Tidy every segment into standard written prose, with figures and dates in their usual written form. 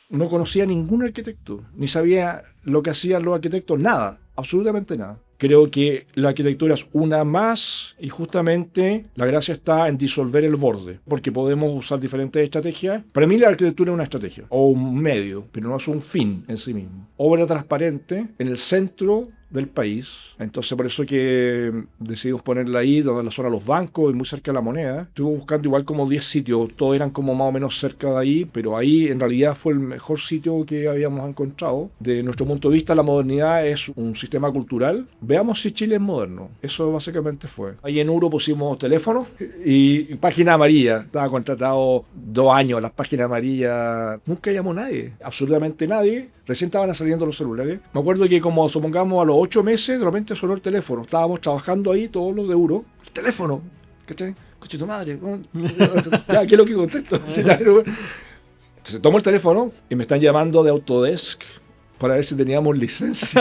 no conocía ningún arquitecto, ni sabía lo que hacían los arquitectos, nada, absolutamente nada. Creo que la arquitectura es una más y justamente la gracia está en disolver el borde, porque podemos usar diferentes estrategias. Para mí la arquitectura es una estrategia o un medio, pero no es un fin en sí mismo. Obra transparente en el centro del país. Entonces por eso que decidimos ponerla ahí, donde la zona de los bancos y muy cerca de la Moneda. Estuvimos buscando igual como 10 sitios, todos eran como más o menos cerca de ahí, pero ahí en realidad fue el mejor sitio que habíamos encontrado. De nuestro punto de vista, la modernidad es un sistema cultural. Veamos si Chile es moderno. Eso básicamente fue. Ahí en Uro pusimos teléfono y página amarilla. Estaba contratado 2 años, las páginas amarillas. Nunca llamó nadie, absolutamente nadie. Recién estaban saliendo los celulares. Me acuerdo que como supongamos a los 8 meses, de repente sonó el teléfono. Estábamos trabajando ahí, todos los de Euro. El teléfono, ¿cachai? Coche tu madre. Ya, ¿qué es lo que contesto? Entonces tomo el teléfono y me están llamando de Autodesk para ver si teníamos licencia.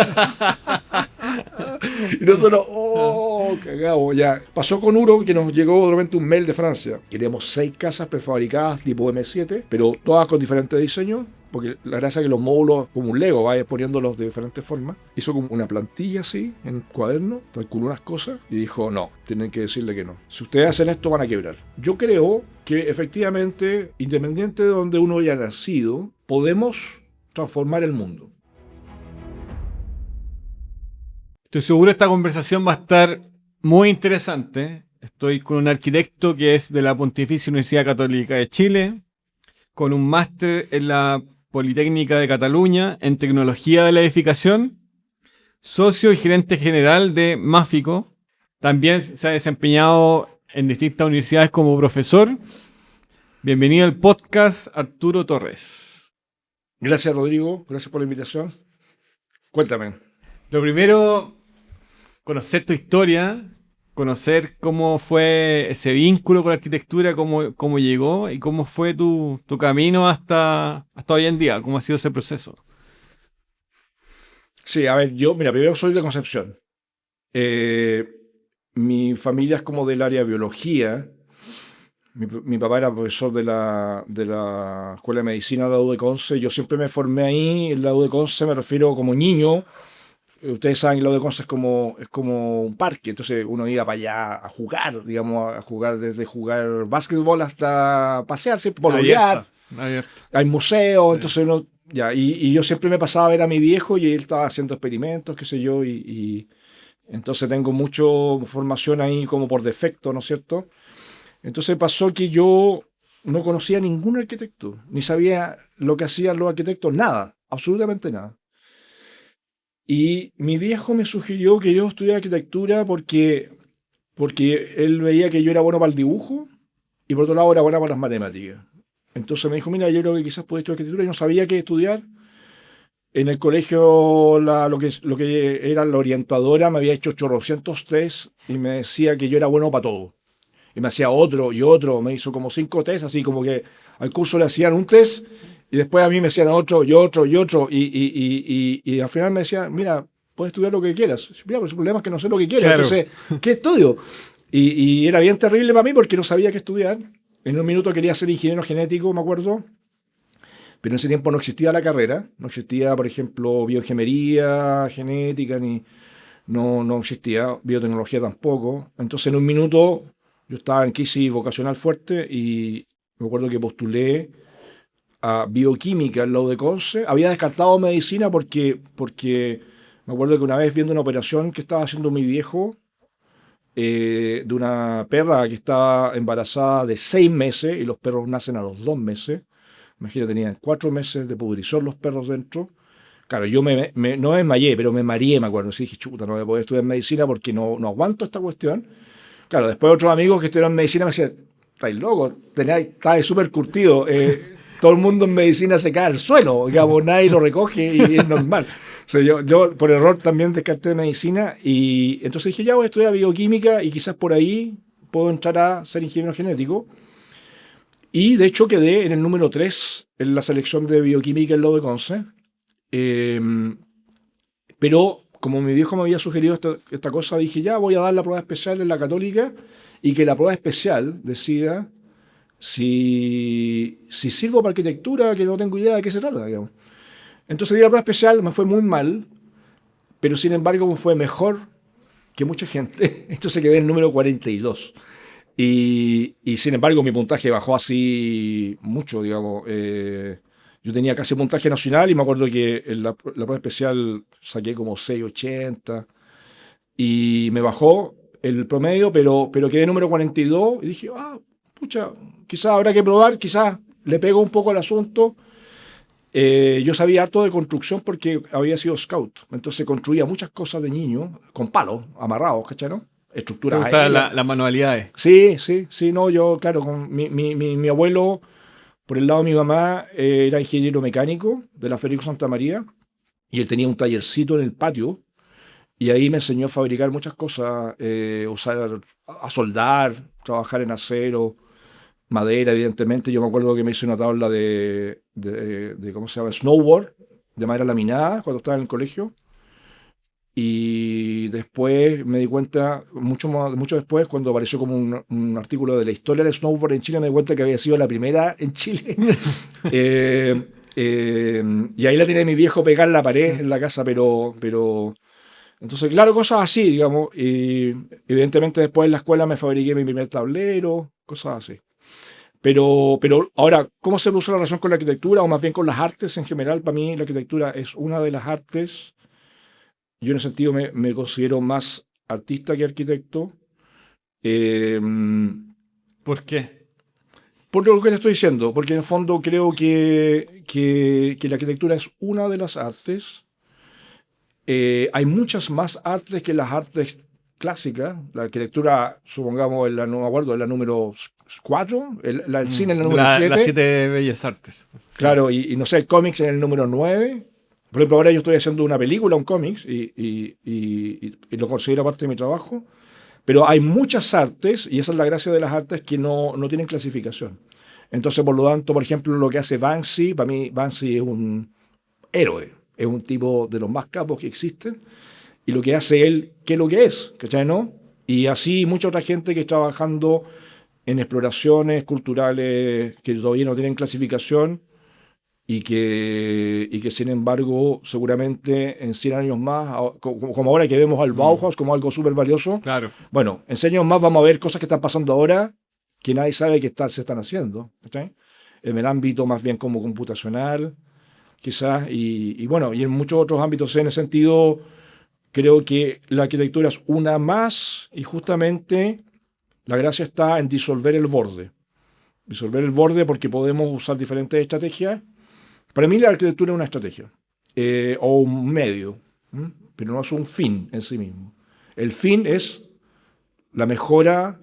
Y nosotros, cagamos, ya. Pasó con Uro que nos llegó de repente un mail de Francia. Queremos 6 casas prefabricadas tipo M7, pero todas con diferentes diseños, porque la gracia es que los módulos, como un Lego, vaya poniéndolos de diferentes formas. Hizo como una plantilla así, en cuaderno, calculó unas cosas y dijo, no, tienen que decirle que no. Si ustedes hacen esto van a quebrar. Yo creo que efectivamente, independiente de donde uno haya nacido, podemos transformar el mundo. Estoy seguro que esta conversación va a estar muy interesante. Estoy con un arquitecto que es de la Pontificia Universidad Católica de Chile, con un máster en la Politécnica de Cataluña en Tecnología de la Edificación, socio y gerente general de Máfico. También se ha desempeñado en distintas universidades como profesor. Bienvenido al podcast, Arturo Torres. Gracias, Rodrigo. Gracias por la invitación. Cuéntame. Lo primero, conocer tu historia, conocer cómo fue ese vínculo con la arquitectura, cómo llegó y cómo fue tu camino hasta hoy en día, cómo ha sido ese proceso. Sí, a ver, yo, mira, primero soy de Concepción. Mi familia es como del área de biología. Mi papá era profesor de la Escuela de Medicina de la U de Conce. Yo siempre me formé ahí. En la U de Conce me refiero como niño. Ustedes saben que la U de Conce es como un parque. Entonces uno iba para allá a jugar, digamos, a jugar desde jugar básquetbol hasta pasearse, pololear. Abierta. Hay museos, Sí. entonces uno... Ya, y yo siempre me pasaba a ver a mi viejo y él estaba haciendo experimentos, qué sé yo, y entonces tengo mucha formación ahí como por defecto, ¿no es cierto? Entonces pasó que yo no conocía a ningún arquitecto, ni sabía lo que hacían los arquitectos, nada, absolutamente nada. Y mi viejo me sugirió que yo estudiara arquitectura porque él veía que yo era bueno para el dibujo y por otro lado era bueno para las matemáticas. Entonces me dijo, mira, yo creo que quizás puedes estudiar arquitectura y no sabía qué estudiar. En el colegio lo que era la orientadora me había hecho 800 test y me decía que yo era bueno para todo. Y me hacía otro y otro, me hizo como 5 test, así como que al curso le hacían un test y después a mí me hacían otro y otro y otro. Y al final me decía, mira, puedes estudiar lo que quieras. Mira, pero el problema es que no sé lo que quiero, Claro. entonces, ¿qué estudio? Y era bien terrible para mí porque no sabía qué estudiar. En un minuto quería ser ingeniero genético, me acuerdo. Pero en ese tiempo no existía la carrera, no existía, por ejemplo, bioingeniería, genética, no existía, biotecnología tampoco. Entonces, en un minuto, yo estaba en crisis vocacional fuerte y me acuerdo que postulé a bioquímica en la U de Conce. Había descartado medicina porque me acuerdo que una vez viendo una operación que estaba haciendo mi viejo, de una perra que estaba embarazada de 6 meses y los perros nacen a los 2 meses. Imagínate, tenían 4 meses de pudrición los perros dentro. Claro, yo no me desmayé, pero me mareé, me acuerdo. Sí, dije, chuta, no voy a poder estudiar medicina porque no aguanto esta cuestión. Claro, después otros amigos que estudiaron medicina me decían, estáis locos, estáis súper curtido. Todo el mundo en medicina se cae al suelo, digamos, nadie lo recoge y es normal. O sea, yo por error también descarté medicina y entonces dije, ya voy a estudiar bioquímica y quizás por ahí puedo entrar a ser ingeniero genético. Y de hecho quedé en el número 3 en la selección de bioquímica en lo de Conce. Eh, pero como mi viejo me había sugerido esta cosa, dije ya voy a dar la prueba especial en la Católica y que la prueba especial decida si sirvo para arquitectura, que no tengo idea de qué se trata, digamos. Entonces di la prueba especial, me fue muy mal, pero sin embargo me fue mejor que mucha gente. Entonces quedé en el número 42. Y sin embargo mi puntaje bajó así mucho, digamos. Yo tenía casi puntaje nacional y me acuerdo que en la prueba especial saqué como 680 y me bajó el promedio, pero quedé número 42 y dije, pucha, quizás habrá que probar, quizás le pego un poco al asunto. Yo sabía harto de construcción porque había sido scout, entonces construía muchas cosas de niño con palos amarrados, ¿cachai? ¿No? ¿Te Estructuras gustan aéreas. las manualidades? Sí, sí, sí, no, yo, claro, con mi abuelo, por el lado de mi mamá, era ingeniero mecánico de la Federico Santa María y él tenía un tallercito en el patio y ahí me enseñó a fabricar muchas cosas, usar, a soldar, trabajar en acero, madera, evidentemente. Yo me acuerdo que me hice una tabla de ¿cómo se llama? Snowboard, de madera laminada, cuando estaba en el colegio. Y después me di cuenta, mucho después, cuando apareció como un artículo de la historia del snowboard en Chile, me di cuenta que había sido la primera en Chile. Eh, y ahí la tenía mi viejo pegar en la pared en la casa, pero entonces, claro, cosas así, digamos. Y evidentemente después en la escuela me fabriqué mi primer tablero, cosas así. Pero ahora, ¿cómo se usa la relación con la arquitectura o más bien con las artes en general? Para mí la arquitectura es una de las artes. Yo en ese sentido me considero más artista que arquitecto. eh, ¿Por qué? por lo que te estoy diciendo, porque en el fondo creo que la arquitectura es una de las artes. Hay muchas más artes que las artes clásicas. La arquitectura, supongamos, no me acuerdo, es la número 4, el cine es la número Las 7. 7 bellas artes. Sí. Claro, y no sé, el cómics en el número 9. Por ejemplo, ahora yo estoy haciendo una película, un cómics, y lo considero parte de mi trabajo. Pero hay muchas artes, y esa es la gracia de las artes, que no tienen clasificación. Entonces, por lo tanto, por ejemplo, lo que hace Banksy, para mí Banksy es un héroe, es un tipo de los más capos que existen, y lo que hace él, ¿qué es lo que es? ¿Cachai, no? Y así mucha otra gente que está trabajando en exploraciones culturales que todavía no tienen clasificación y que sin embargo seguramente en 100 años más, como ahora que vemos al Mm, Bauhaus como algo súper valioso, claro. bueno, en 100 años más vamos a ver cosas que están pasando ahora que nadie sabe que se están haciendo, ¿cachai? En el ámbito más bien como computacional, quizás, y bueno, y en muchos otros ámbitos en ese sentido, creo que la arquitectura es una más y justamente la gracia está en disolver el borde. Disolver el borde porque podemos usar diferentes estrategias. Para mí la arquitectura es una estrategia o un medio, ¿m? Pero no es un fin en sí mismo. El fin es la mejora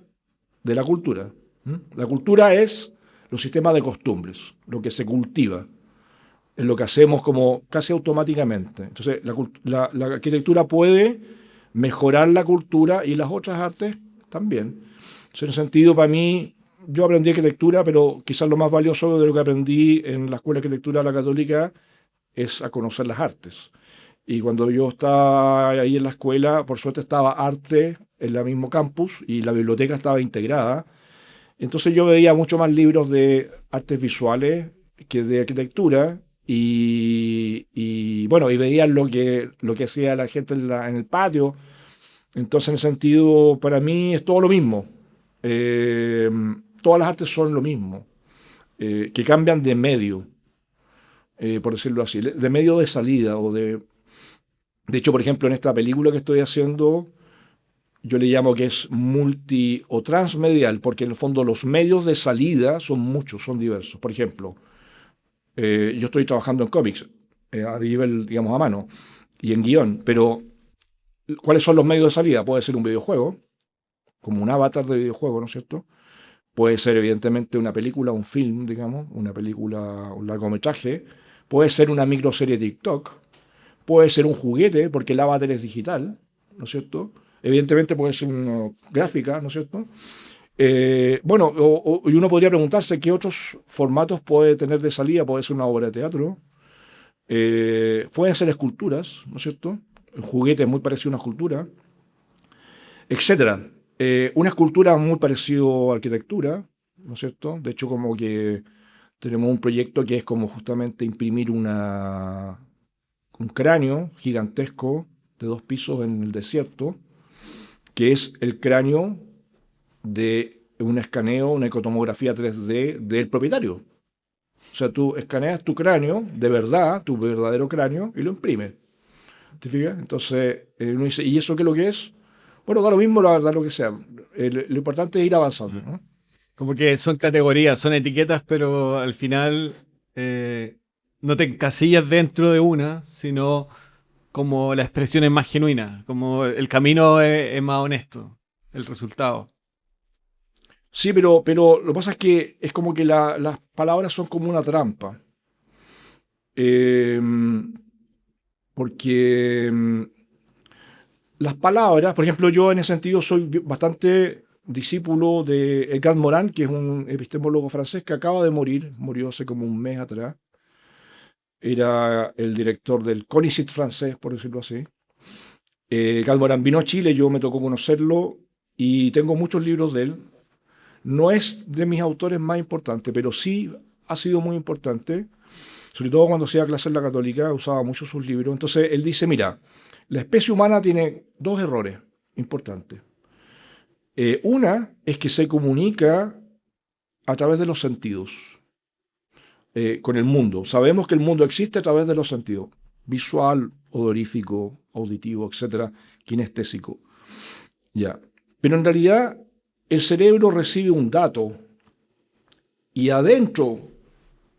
de la cultura. ¿M? La cultura es los sistemas de costumbres, lo que se cultiva, es lo que hacemos como casi automáticamente. Entonces, la arquitectura puede mejorar la cultura y las otras artes también. En ese sentido, para mí, yo aprendí arquitectura, pero quizás lo más valioso de lo que aprendí en la Escuela de Arquitectura de la Católica es a conocer las artes. Y cuando yo estaba ahí en la escuela, por suerte estaba arte en el mismo campus y la biblioteca estaba integrada. Entonces yo veía mucho más libros de artes visuales que de arquitectura bueno, y veía lo que hacía la gente en el patio. Entonces, en ese sentido, para mí es todo lo mismo. Eh, Todas las artes son lo mismo, que cambian de medio, por decirlo así, de medio de salida o De hecho, por ejemplo, en esta película que estoy haciendo, yo le llamo que es multi o transmedial, porque en el fondo los medios de salida son muchos, son diversos. Por ejemplo, yo estoy trabajando en cómics, a nivel, digamos, a mano, y en guión, pero ¿cuáles son los medios de salida? Puede ser un videojuego, como un avatar de videojuego, ¿no es cierto? Puede ser, evidentemente, una película, un film, digamos, una película, un largometraje. Puede ser una microserie de TikTok. Puede ser un juguete, porque el avatar es digital, ¿no es cierto? Evidentemente puede ser una gráfica, ¿no es cierto? Bueno, y uno podría preguntarse qué otros formatos puede tener de salida. Puede ser una obra de teatro, pueden ser esculturas, ¿no es cierto? Un juguete es muy parecido a una escultura, etcétera. Una escultura muy parecido a arquitectura, ¿no es cierto? De hecho, como que tenemos un proyecto que es como justamente imprimir un cráneo gigantesco de 2 pisos en el desierto, que es el cráneo de un escaneo, una ecotomografía 3D del propietario. O sea, tú escaneas tu cráneo, de verdad, tu verdadero cráneo, y lo imprimes. ¿Te fijas? Entonces, uno dice, ¿y eso qué es lo que es? Bueno, da lo mismo, la verdad, lo que sea. Lo importante es ir avanzando, ¿no? Como que son categorías, son etiquetas, pero al final no te encasillas dentro de una, sino como la expresión es más genuina, como el camino es más honesto, el resultado. Sí, pero lo que pasa es que es como que las palabras son como una trampa. Eh, porque las palabras, por ejemplo, yo en ese sentido soy bastante discípulo de Edgar Morin, que es un epistemólogo francés que acaba de morir, murió hace como un mes atrás. Era el director del CONICET francés, por decirlo así. Edgar Morin vino a Chile, yo me tocó conocerlo y tengo muchos libros de él. No es de mis autores más importantes, pero sí ha sido muy importante, sobre todo cuando hacía clase en la Católica, usaba mucho sus libros. Entonces él dice, mira, la especie humana tiene 2 errores importantes. Una es que se comunica a través de los sentidos con el mundo. Sabemos que el mundo existe a través de los sentidos, visual, odorífico, auditivo, etcétera, kinestésico. Ya. Pero en realidad el cerebro recibe un dato y adentro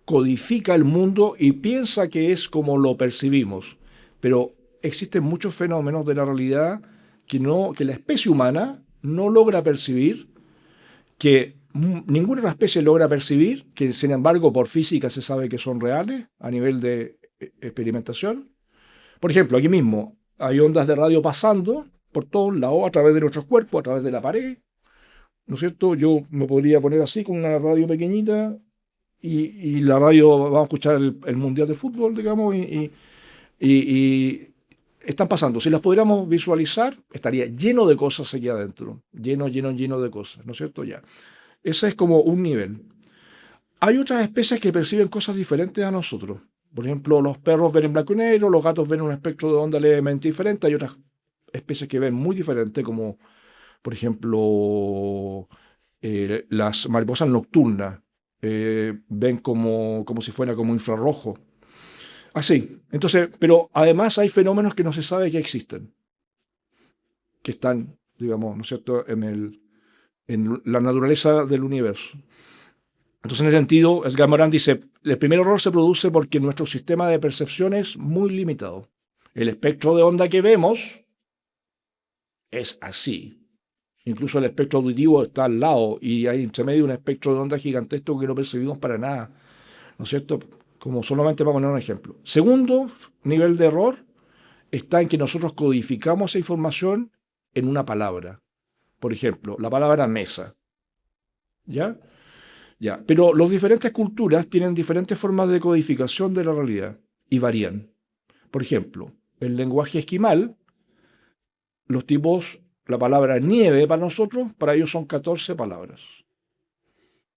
codifica el mundo y piensa que es como lo percibimos. Pero existen muchos fenómenos de la realidad que la especie humana no logra percibir, que ninguna otra especie logra percibir, que sin embargo por física se sabe que son reales a nivel de experimentación. Por ejemplo, aquí mismo hay ondas de radio pasando por todos lados, a través de nuestros cuerpos, a través de la pared, ¿no es cierto? Yo me podría poner así con una radio pequeñita y la radio, vamos a escuchar el Mundial de Fútbol, digamos, y están pasando. Si las pudiéramos visualizar, estaría lleno de cosas aquí adentro, lleno, lleno, lleno de cosas, ¿no es cierto? Ya. Ese es como un nivel. Hay otras especies que perciben cosas diferentes a nosotros. Por ejemplo, los perros ven en blanco y negro, los gatos ven un espectro de onda levemente diferente. Hay otras especies que ven muy diferente, como por ejemplo las mariposas nocturnas. Ven como si fuera como infrarrojo. Así. Entonces, pero además hay fenómenos que no se sabe que existen, que están, digamos, ¿no es cierto?, en la naturaleza del universo. Entonces, en ese sentido, Edgar Morin dice, el primer error se produce porque nuestro sistema de percepción es muy limitado. El espectro de onda que vemos es así. Incluso el espectro auditivo está al lado y hay entre medio un espectro de onda gigantesco que no percibimos para nada, ¿no es cierto? Como solamente para poner un ejemplo. Segundo nivel de error está en que nosotros codificamos esa información en una palabra. Por ejemplo, la palabra mesa. ¿Ya? Ya. Pero las diferentes culturas tienen diferentes formas de codificación de la realidad y varían. Por ejemplo, el lenguaje esquimal, los tipos, la palabra nieve para nosotros, para ellos son 14 palabras.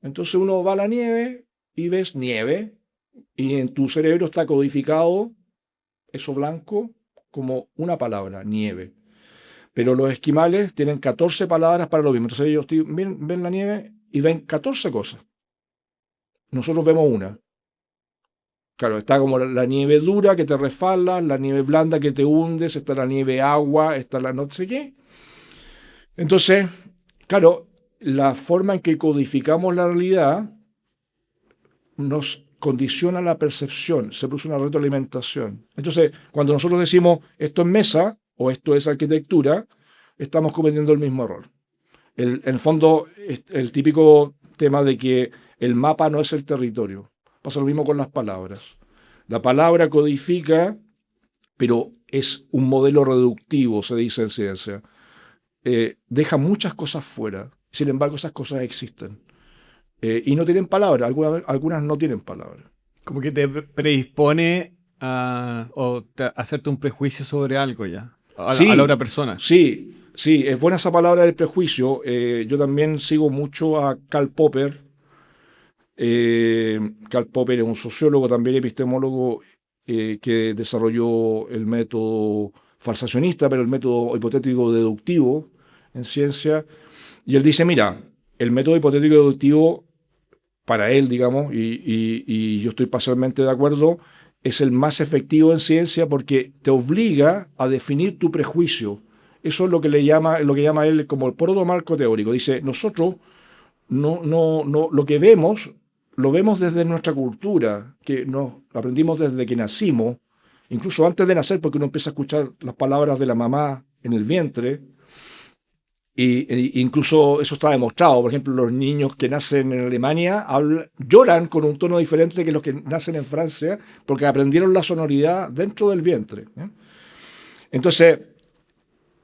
Entonces uno va a la nieve y ves nieve, y en tu cerebro está codificado eso blanco como una palabra, nieve. Pero los esquimales tienen 14 palabras para lo mismo. Entonces ellos ven la nieve y ven 14 cosas. Nosotros vemos una. Claro, está como la nieve dura que te resfala, la nieve blanda que te hundes, está la nieve agua, está la no sé qué. Entonces, claro, la forma en que codificamos la realidad nos condiciona la percepción, se produce una retroalimentación. Entonces, cuando nosotros decimos esto es mesa o esto es arquitectura, estamos cometiendo el mismo error. En el fondo, el típico tema de que el mapa no es el territorio. Pasa lo mismo con las palabras. La palabra codifica, pero es un modelo reductivo, se dice en ciencia. Deja muchas cosas fuera. Sin embargo, esas cosas existen. Y no tienen palabra. Algunas no tienen palabra. Como que te predispone a hacerte un prejuicio sobre algo ya, a la otra Sí, persona. sí, sí, es buena esa palabra del prejuicio. Yo también sigo mucho a Karl Popper, Karl Popper es un sociólogo, también epistemólogo, que desarrolló el método falsacionista, pero el método hipotético deductivo en ciencia. Y él dice, mira, el método hipotético deductivo, para él, digamos, y yo estoy parcialmente de acuerdo, es el más efectivo en ciencia porque te obliga a definir tu prejuicio. Eso es lo que llama él como el protomarco teórico. Dice, nosotros lo que vemos, lo vemos desde nuestra cultura, que nos aprendimos desde que nacimos, incluso antes de nacer, porque uno empieza a escuchar las palabras de la mamá en el vientre, incluso eso está demostrado. Por ejemplo, los niños que nacen en Alemania lloran con un tono diferente que los que nacen en Francia, porque aprendieron la sonoridad dentro del vientre. Entonces,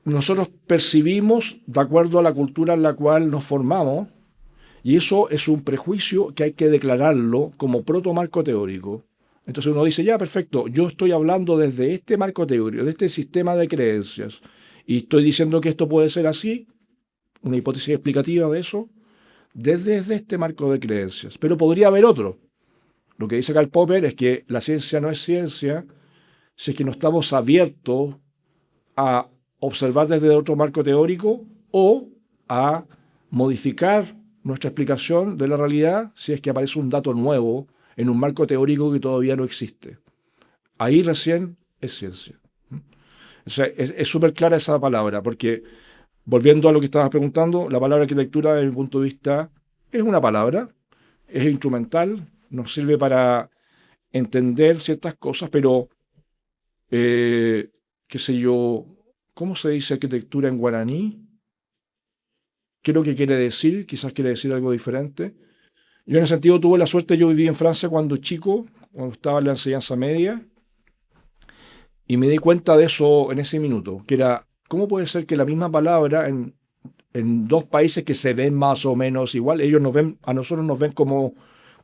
nosotros percibimos de acuerdo a la cultura en la cual nos formamos, y eso es un prejuicio que hay que declararlo como protomarco teórico. Entonces uno dice, ya, perfecto, yo estoy hablando desde este marco teórico, de este sistema de creencias, y estoy diciendo que esto puede ser así, una hipótesis explicativa de eso, desde este marco de creencias. Pero podría haber otro. Lo que dice Karl Popper es que la ciencia no es ciencia si es que no estamos abiertos a observar desde otro marco teórico o a modificar nuestra explicación de la realidad si es que aparece un dato nuevo en un marco teórico que todavía no existe. Ahí recién es ciencia. O sea, es súper clara esa palabra, porque volviendo a lo que estabas preguntando, la palabra arquitectura, desde mi punto de vista, es una palabra, es instrumental, nos sirve para entender ciertas cosas, pero, qué sé yo, ¿cómo se dice arquitectura en guaraní? ¿Qué es lo que quiere decir? Quizás quiere decir algo diferente. Yo en ese sentido tuve la suerte, yo viví en Francia cuando chico, cuando estaba en la enseñanza media, y me di cuenta de eso en ese minuto, que era, ¿cómo puede ser que la misma palabra en dos países que se ven más o menos igual, ellos nos ven, a nosotros nos ven como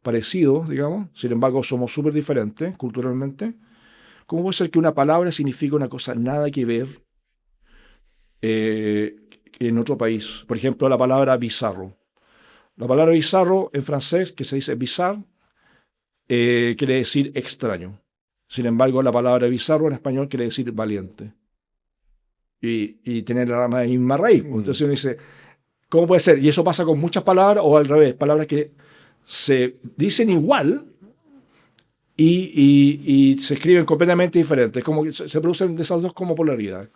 parecidos, digamos, sin embargo somos súper diferentes culturalmente? ¿Cómo puede ser que una palabra significa una cosa nada que ver en otro país? Por ejemplo, la palabra bizarro. La palabra bizarro en francés, que se dice bizarre, quiere decir extraño. Sin embargo, la palabra bizarro en español quiere decir valiente. Y tener la misma raíz. Entonces uno dice, ¿cómo puede ser? Y eso pasa con muchas palabras, o al revés, palabras que se dicen igual y se escriben completamente diferentes. Como que se producen de esas dos como polaridades.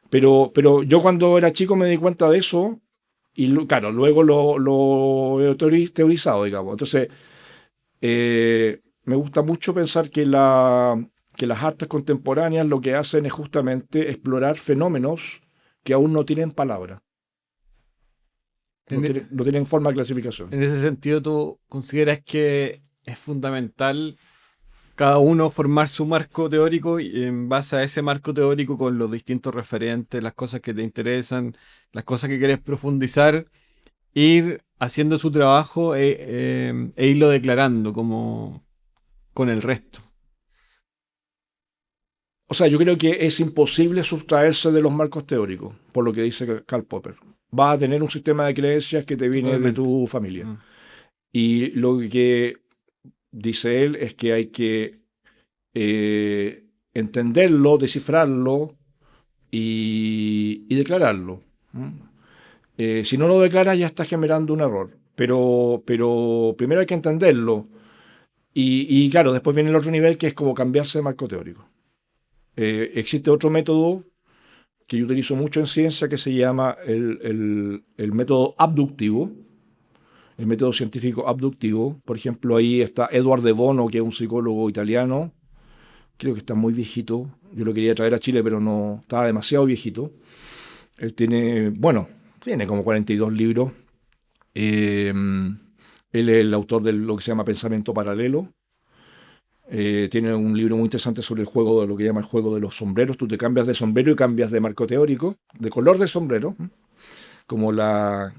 Pero yo cuando era chico me di cuenta de eso y claro, luego lo he teorizado, digamos. Entonces, me gusta mucho pensar que las artes contemporáneas lo que hacen es justamente explorar fenómenos que aún no tienen palabra. No tienen forma de clasificación. En ese sentido, ¿tú consideras que es fundamental cada uno formar su marco teórico y en base a ese marco teórico con los distintos referentes, las cosas que te interesan, las cosas que quieres profundizar, ir haciendo su trabajo e irlo declarando como con el resto? O sea, yo creo que es imposible sustraerse de los marcos teóricos, por lo que dice Karl Popper. Vas a tener un sistema de creencias que te viene de tu familia. Y lo que dice él es que hay que entenderlo, descifrarlo y declararlo. Si no lo declaras ya estás generando un error. Pero primero hay que entenderlo. Y claro, después viene el otro nivel que es como cambiarse de marco teórico. Existe otro método que yo utilizo mucho en ciencia que se llama el método abductivo, el método científico abductivo. Por ejemplo, ahí está Edward de Bono, que es un psicólogo italiano, creo que está muy viejito, yo lo quería traer a Chile, pero no, estaba demasiado viejito. Él tiene como 42 libros. Él es el autor de lo que se llama Pensamiento Paralelo. Tiene un libro muy interesante sobre el juego de lo que llama el juego de los sombreros. Tú te cambias de sombrero y cambias de marco teórico, de color de sombrero, como la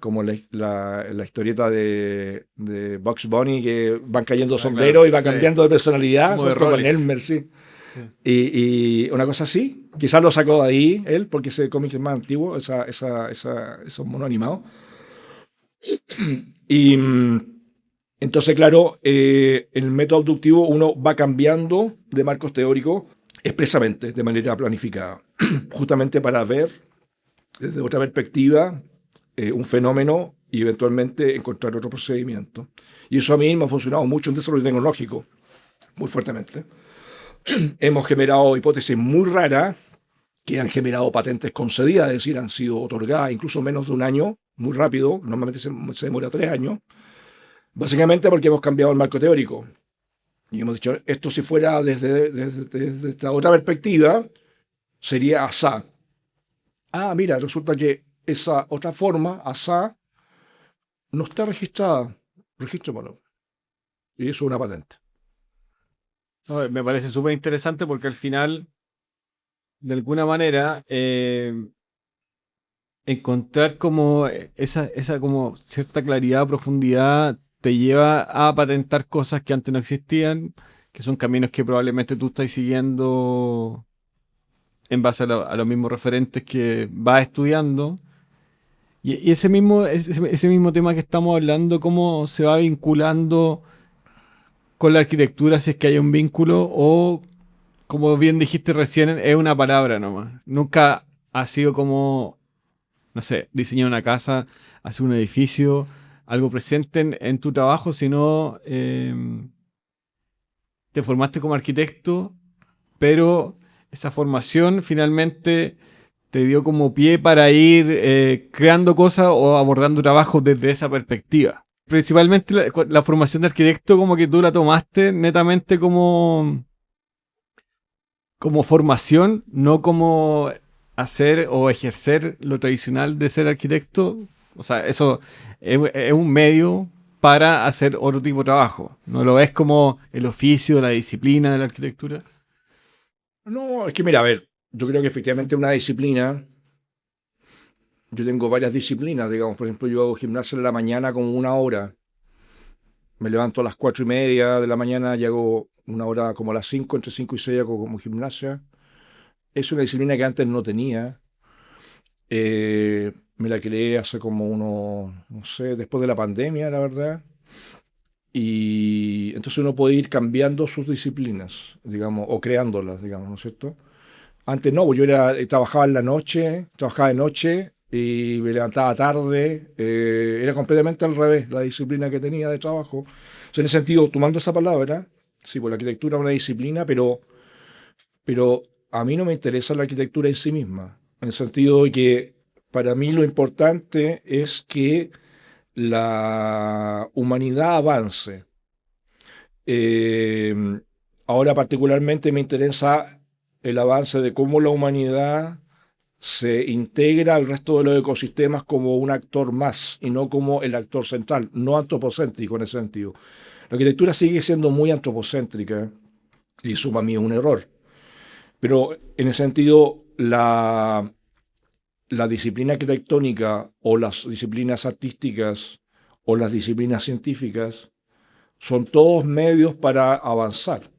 historieta de Bugs Bunny, que van cayendo sombreros claro, y va cambiando de personalidad, como de junto con roles. Elmer, sí. Y una cosa así, quizás lo sacó de ahí él, porque ese cómic es más antiguo, esos monos animados. Y Entonces, claro, en el método abductivo uno va cambiando de marcos teóricos expresamente, de manera planificada, justamente para ver desde otra perspectiva un fenómeno y eventualmente encontrar otro procedimiento. Y eso a mí me ha funcionado mucho en desarrollo tecnológico, muy fuertemente. Hemos generado hipótesis muy raras que han generado patentes concedidas, es decir, han sido otorgadas incluso menos de un año, muy rápido, normalmente se demora 3 años, básicamente porque hemos cambiado el marco teórico. Y hemos dicho, esto si fuera desde esta otra perspectiva, sería asá. Ah, mira, resulta que esa otra forma, asá, no está registrada. Regístramelo. Y eso es una patente. No, me parece súper interesante porque al final, de alguna manera, encontrar como esa como cierta claridad, profundidad, te lleva a patentar cosas que antes no existían, que son caminos que probablemente tú estás siguiendo en base a los mismos referentes que vas estudiando. Y ese mismo tema que estamos hablando, cómo se va vinculando con la arquitectura, si es que hay un vínculo, o como bien dijiste recién, es una palabra nomás. Nunca ha sido como, no sé, diseñar una casa, hacer un edificio, algo presente en tu trabajo, sino te formaste como arquitecto, pero esa formación finalmente te dio como pie para ir creando cosas o abordando trabajos desde esa perspectiva. Principalmente la formación de arquitecto como que tú la tomaste netamente como formación, no como hacer o ejercer lo tradicional de ser arquitecto. O sea, eso es un medio para hacer otro tipo de trabajo. No lo ves como el oficio, la disciplina de la arquitectura. No, es que mira, a ver, yo creo que efectivamente una disciplina, yo tengo varias disciplinas, digamos, por ejemplo, yo hago gimnasia en la mañana como 1 hora, me levanto a las 4:30 de la mañana y hago 1 hora como a las 5, entre 5 y 6 hago como gimnasia. Es una disciplina que antes no tenía. Me la creé hace como no sé, después de la pandemia, la verdad. Y entonces uno puede ir cambiando sus disciplinas, digamos, o creándolas, digamos, ¿no es cierto? Antes no, pues trabajaba en la noche, trabajaba de noche y me levantaba tarde. Era completamente al revés la disciplina que tenía de trabajo. O sea, en ese sentido, tomando esa palabra, sí, pues la arquitectura es una disciplina, pero a mí no me interesa la arquitectura en sí misma. En el sentido de que para mí lo importante es que la humanidad avance. Eh, Ahora particularmente me interesa el avance de cómo la humanidad se integra al resto de los ecosistemas como un actor más y no como el actor central, no antropocéntrico en ese sentido. La arquitectura sigue siendo muy antropocéntrica y eso para mí es un error. Pero en ese sentido, la disciplina arquitectónica o las disciplinas artísticas o las disciplinas científicas son todos medios para avanzar.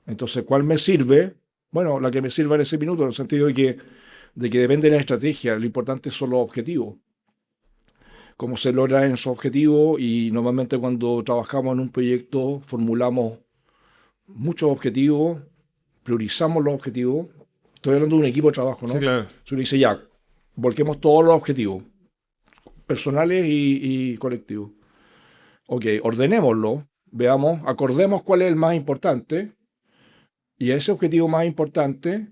Entonces, ¿cuál me sirve? Bueno, la que me sirva en ese minuto, en el sentido de que depende de la estrategia, lo importante son los objetivos. Cómo se logran esos objetivos y normalmente cuando trabajamos en un proyecto formulamos muchos objetivos, priorizamos los objetivos. Estoy hablando de un equipo de trabajo, Sí, ¿no? claro. Si uno dice ya, volquemos todos los objetivos, personales y colectivos. Ok, ordenémoslo, veamos, acordemos cuál es el más importante y a ese objetivo más importante,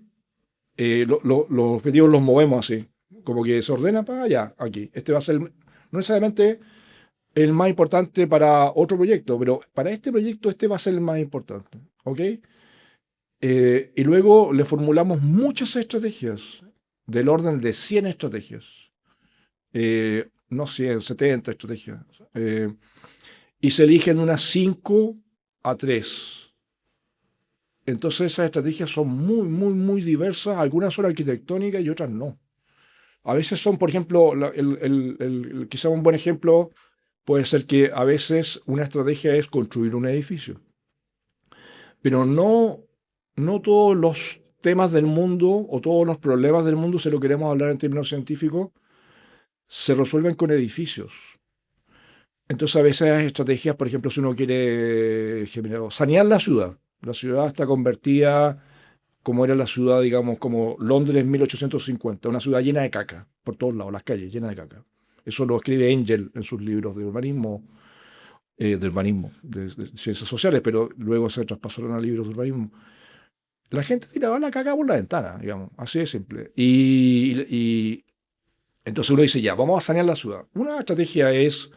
los objetivos los movemos así, como que se ordena para allá, aquí. Este va a ser, no necesariamente el más importante para otro proyecto, pero para este proyecto este va a ser el más importante, ¿ok? Y luego le formulamos muchas estrategias, del orden de 100 estrategias, no 100, 70 estrategias, y se eligen unas 5 a 3. Entonces esas estrategias son muy, muy, muy diversas, algunas son arquitectónicas y otras no. A veces son, por ejemplo, quizá un buen ejemplo puede ser que a veces una estrategia es construir un edificio, pero no todos los temas del mundo o todos los problemas del mundo, si lo queremos hablar en términos científicos, se resuelven con edificios. Entonces a veces hay estrategias, por ejemplo, si uno quiere sanear la ciudad está convertida como era la ciudad, digamos, como Londres en 1850, una ciudad llena de caca, por todos lados, las calles llenas de caca. Eso lo escribe Engel en sus libros de urbanismo, de ciencias sociales, pero luego se traspasaron a libros de urbanismo. La gente tiraba la caca por la ventana, digamos, así de simple. Y entonces uno dice, ya, vamos a sanear la ciudad. Una estrategia es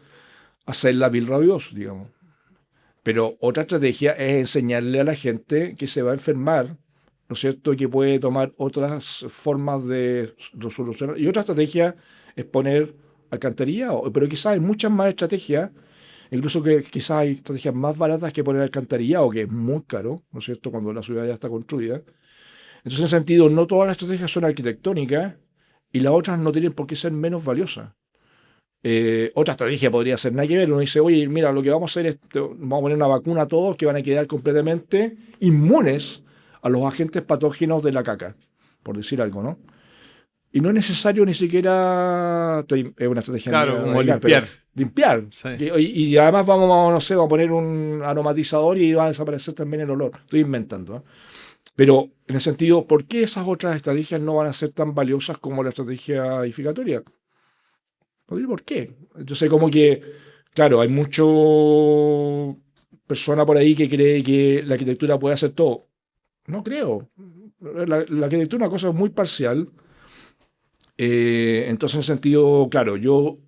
hacerla vil rabiosa, digamos. Pero otra estrategia es enseñarle a la gente que se va a enfermar, ¿no es cierto?, y que puede tomar otras formas de resolución. Y otra estrategia es poner alcantarillado. Pero quizás hay muchas más estrategias, incluso que quizás hay estrategias más baratas que poner alcantarillado, que es muy caro, ¿no es cierto?, cuando la ciudad ya está construida. Entonces, en ese sentido, no todas las estrategias son arquitectónicas y las otras no tienen por qué ser menos valiosas. Otra estrategia podría ser nada que ver. Uno dice, oye, mira, lo que vamos a hacer es, vamos a poner una vacuna a todos que van a quedar completamente inmunes a los agentes patógenos de la caca, por decir algo, ¿no? Y no es necesario ni siquiera, es una estrategia Claro, como radical, pero limpiar. limpiar. Sí. Y además vamos, no sé, vamos a poner un aromatizador y va a desaparecer también el olor. Estoy inventando, ¿no? Pero en el sentido, ¿por qué esas otras estrategias no van a ser tan valiosas como la estrategia edificatoria? No digo por qué. Entonces, como que, claro, hay mucho persona por ahí que cree que la arquitectura puede hacer todo. No creo. La arquitectura es una cosa muy parcial. Entonces, en ese sentido, claro, yo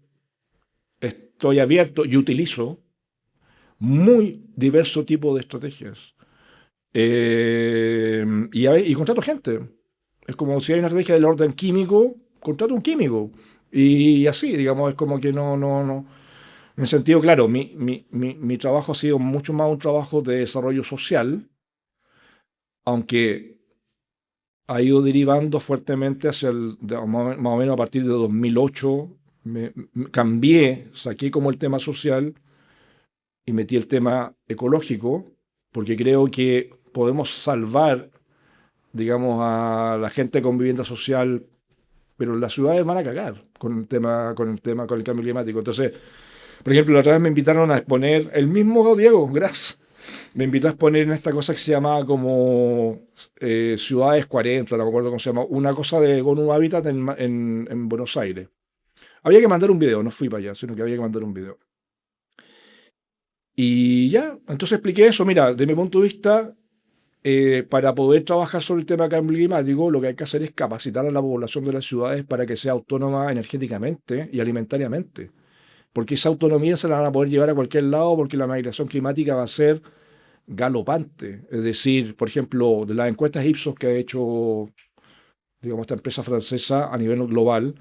estoy abierto y utilizo muy diverso tipo de estrategias. Y contrato gente. Es como si hay una estrategia del orden químico, contrato un químico. Y así, digamos, es como que no. En el sentido, claro, mi trabajo ha sido mucho más un trabajo de desarrollo social, aunque ha ido derivando fuertemente hacia más o menos a partir de 2008, cambié, saqué como el tema social y metí el tema ecológico, porque creo que podemos salvar, digamos, a la gente con vivienda social, pero las ciudades van a cagar con el cambio climático. Entonces, por ejemplo, la otra vez me invitaron a exponer, el mismo Diego Gras, me invitó a exponer en esta cosa que se llamaba como Ciudades 40, no me acuerdo cómo se llama, una cosa de ONU Habitat en Buenos Aires. Había que mandar un video, no fui para allá, sino que había que mandar un video. Y ya, entonces expliqué eso, mira, de mi punto de vista, para poder trabajar sobre el tema cambio climático, lo que hay que hacer es capacitar a la población de las ciudades para que sea autónoma energéticamente y alimentariamente. Porque esa autonomía se la van a poder llevar a cualquier lado porque la migración climática va a ser galopante. Es decir, por ejemplo, de las encuestas Ipsos que ha hecho, digamos, esta empresa francesa a nivel global,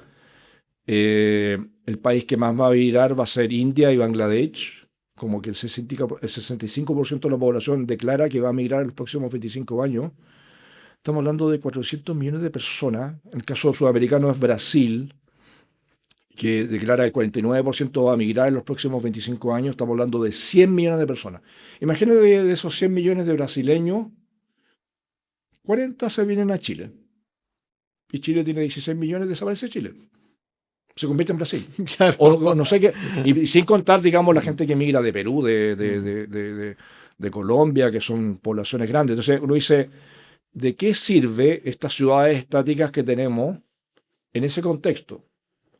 el país que más va a migrar va a ser India y Bangladesh. Como que el 65% de la población declara que va a migrar en los próximos 25 años. Estamos hablando de 400 millones de personas. En el caso sudamericano es Brasil, que declara que el 49% va a migrar en los próximos 25 años. Estamos hablando de 100 millones de personas. Imagínate de esos 100 millones de brasileños, 40 se vienen a Chile. Y Chile tiene 16 millones, desaparece Chile. Se convierte en Brasil. Claro. O no sé qué. Y sin contar, digamos, la gente que migra de Perú, de Colombia, que son poblaciones grandes. Entonces uno dice, ¿de qué sirve estas ciudades estáticas que tenemos en ese contexto?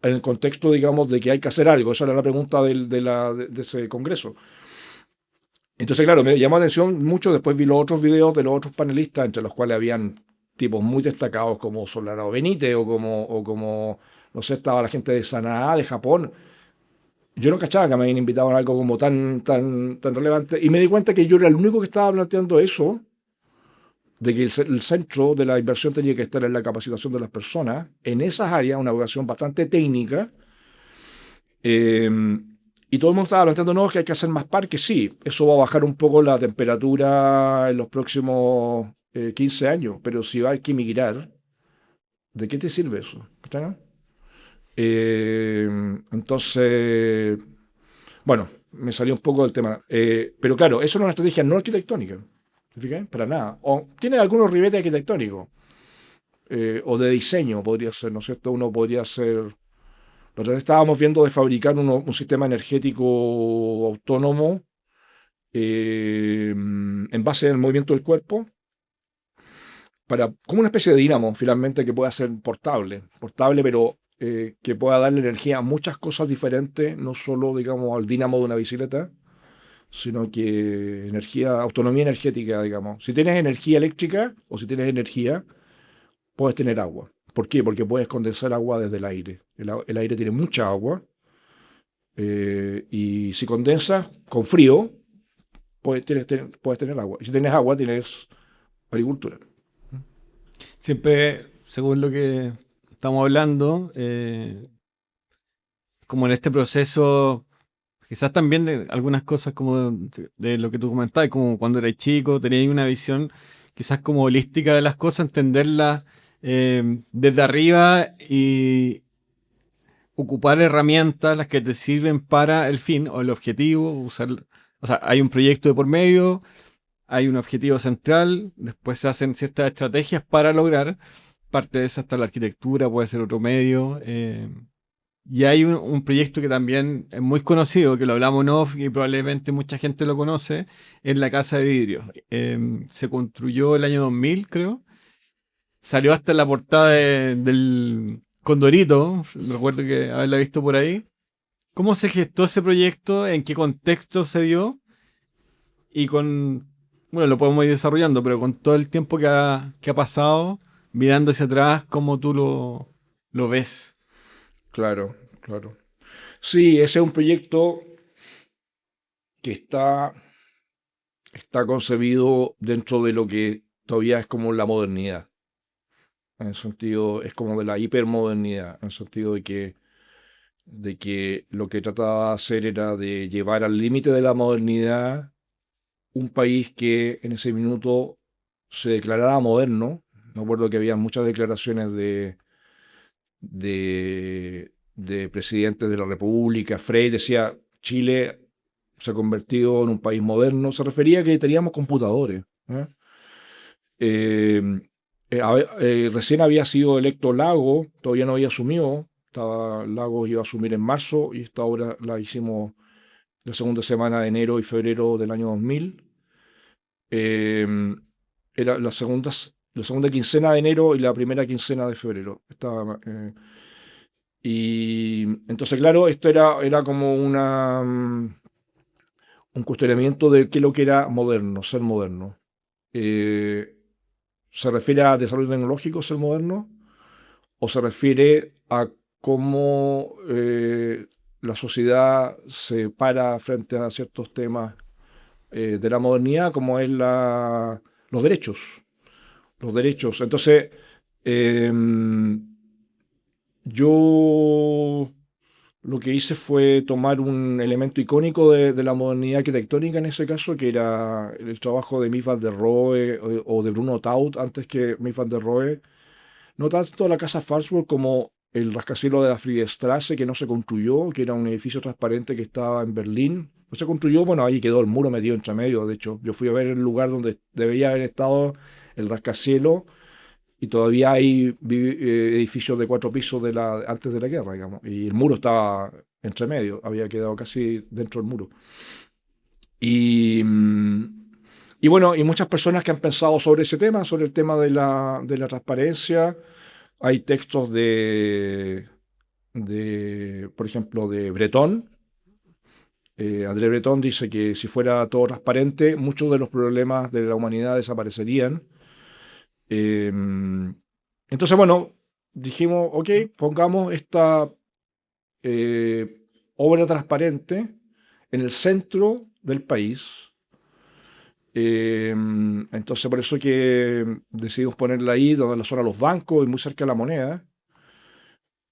En el contexto, digamos, de que hay que hacer algo. Esa era la pregunta de ese congreso. Entonces, claro, me llamó la atención mucho. Después vi los otros videos de los otros panelistas, entre los cuales habían tipos muy destacados como Solarado Benítez o como, no sé, estaba la gente de Sanaa, de Japón. Yo no cachaba que me habían invitado a algo como tan relevante. Y me di cuenta que yo era el único que estaba planteando eso, de que el centro de la inversión tenía que estar en la capacitación de las personas, en esas áreas, una vocación bastante técnica. eh, y todo el mundo estaba planteando, no, que hay que hacer más parques. Sí, eso va a bajar un poco la temperatura en los próximos 15 años, pero si hay que migrar, ¿de qué te sirve eso? ¿Está, no? Eh, entonces, bueno, me salió un poco del tema. Pero claro, eso es una estrategia no arquitectónica. ¿Te fijas? Para nada. O tiene algunos ribetes arquitectónicos. O de diseño podría ser, ¿no es cierto? Uno podría ser, La otra vez estábamos viendo de fabricar un sistema energético autónomo en base al movimiento del cuerpo, como una especie de dínamo, finalmente, que pueda ser portable, pero que pueda darle energía a muchas cosas diferentes, no solo, digamos, al dínamo de una bicicleta, sino que autonomía energética, digamos. Si tienes energía eléctrica o si tienes energía, puedes tener agua. ¿Por qué? Porque puedes condensar agua desde el aire. El aire tiene mucha agua y si condensas con frío, puedes tener agua. Y si tienes agua, tienes agricultura. Siempre, según lo que estamos hablando, como en este proceso, quizás también de algunas cosas como de lo que tú comentabas, como cuando eras chico, tenías una visión quizás como holística de las cosas, entenderlas desde arriba y ocupar herramientas las que te sirven para el fin o el objetivo, o sea, hay un proyecto de por medio, hay un objetivo central, después se hacen ciertas estrategias para lograr, parte de esa está la arquitectura, puede ser otro medio, y hay un proyecto que también es muy conocido, que lo hablamos en off y probablemente mucha gente lo conoce, es la Casa de Vidrio. Se construyó el año 2000, creo. Salió hasta en la portada del Condorito, recuerdo que haberla visto por ahí. ¿Cómo se gestó ese proyecto? ¿En qué contexto se dio? Y bueno, lo podemos ir desarrollando, pero con todo el tiempo que ha pasado, mirando hacia atrás, ¿cómo tú lo ves? Claro, claro. Sí, ese es un proyecto que está concebido dentro de lo que todavía es como la modernidad. En el sentido, es como de la hipermodernidad, en el sentido de que lo que trataba de hacer era de llevar al límite de la modernidad un país que en ese minuto se declaraba moderno. Me acuerdo que había muchas declaraciones de presidentes de la República. Frei decía, Chile se ha convertido en un país moderno. Se refería a que teníamos computadores. ¿Eh? Eh, Recién había sido electo Lago, todavía no había asumido. Lago iba a asumir en marzo y esta obra la hicimos la segunda semana de enero y febrero del año 2000. Eh, Era la segunda quincena de enero y la primera quincena de febrero. Y entonces, claro, esto era como un cuestionamiento de qué es lo que era moderno, ser moderno. Eh, ¿Se refiere a desarrollo tecnológico, ser moderno? ¿O se refiere a cómo la sociedad se para frente a ciertos temas de la modernidad, como es los derechos? Los derechos. Entonces, eh, yo lo que hice fue tomar un elemento icónico de la modernidad arquitectónica en ese caso, que era el trabajo de Mies van der Rohe o de Bruno Taut, antes que Mies van der Rohe. No tanto la casa Farnsworth como el rascacielos de la Friedrichstraße, que no se construyó, que era un edificio transparente que estaba en Berlín. No se construyó, bueno, ahí quedó el muro metido entre medio. De hecho, yo fui a ver el lugar donde debería haber estado el rascacielos y todavía hay edificios de 4 pisos antes de la guerra, digamos. Y el muro estaba entre medio, había quedado casi dentro del muro. Y, y bueno, y muchas personas que han pensado sobre ese tema, sobre el tema de la transparencia. Hay textos por ejemplo, de Breton. André Breton dice que si fuera todo transparente, muchos de los problemas de la humanidad desaparecerían. Eh, entonces, bueno, dijimos, ok, pongamos esta obra transparente en el centro del país. Entonces, por eso que decidimos ponerla ahí, donde la zona de los bancos y muy cerca de la Moneda.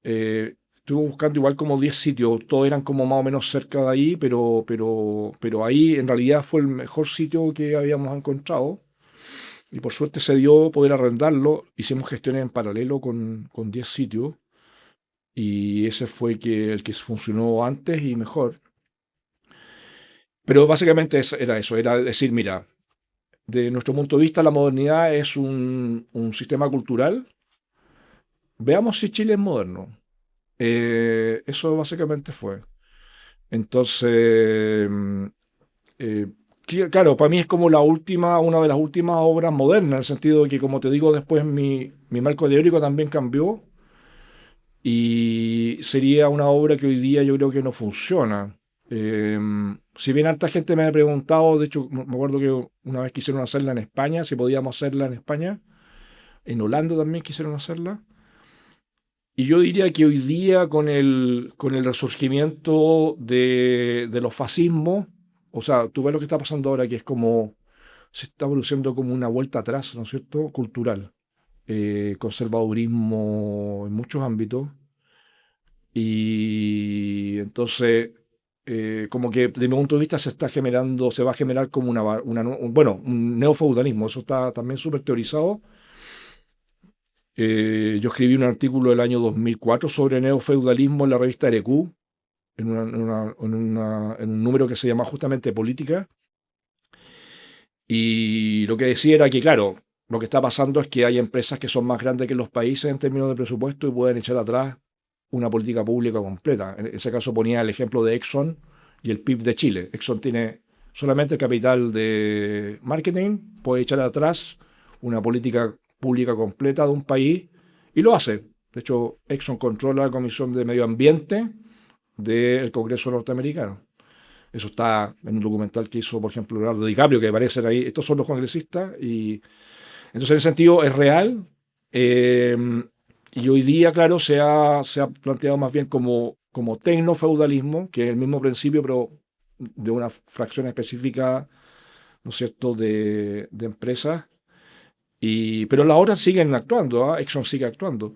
Estuve buscando igual como 10 sitios, todos eran como más o menos cerca de ahí, pero ahí en realidad fue el mejor sitio que habíamos encontrado. Y por suerte se dio poder arrendarlo. Hicimos gestiones en paralelo con 10 sitios. Y ese fue el que funcionó antes y mejor. Pero básicamente era eso, era decir, mira, de nuestro punto de vista la modernidad es un sistema cultural. Veamos si Chile es moderno. Eso básicamente fue. Entonces, eh, claro, para mí es como una de las últimas obras modernas, en el sentido de que, como te digo, después mi marco teórico también cambió y sería una obra que hoy día yo creo que no funciona. Eh, si bien harta gente me ha preguntado, de hecho, me acuerdo que una vez quisieron hacerla en España, si podíamos hacerla en España, en Holanda también quisieron hacerla. Y yo diría que hoy día, con el resurgimiento de los fascismos, o sea, tú ves lo que está pasando ahora, que es como, se está produciendo como una vuelta atrás, ¿no es cierto?, cultural. Conservadurismo en muchos ámbitos. Y entonces, como que desde mi punto de vista se va a generar como bueno, un neofeudalismo, eso está también súper teorizado. Yo escribí un artículo el año 2004 sobre neofeudalismo en la revista RQ, en un número que se llama justamente Política, y lo que decía era que, claro, lo que está pasando es que hay empresas que son más grandes que los países en términos de presupuesto y pueden echar atrás una política pública completa. En ese caso ponía el ejemplo de Exxon y el PIB de Chile. Exxon tiene solamente el capital de marketing, puede echar atrás una política pública completa de un país y lo hace. De hecho, Exxon controla la Comisión de Medio Ambiente del Congreso norteamericano. Eso está en un documental que hizo, por ejemplo, Leonardo DiCaprio, que aparecen ahí. Estos son los congresistas y entonces en ese sentido es real. eh, y hoy día, claro, se ha planteado más bien como tecnofeudalismo, que es el mismo principio, pero de una fracción específica, ¿no es cierto?, de empresas. Pero las otras siguen actuando, ¿ah? Exxon sigue actuando. En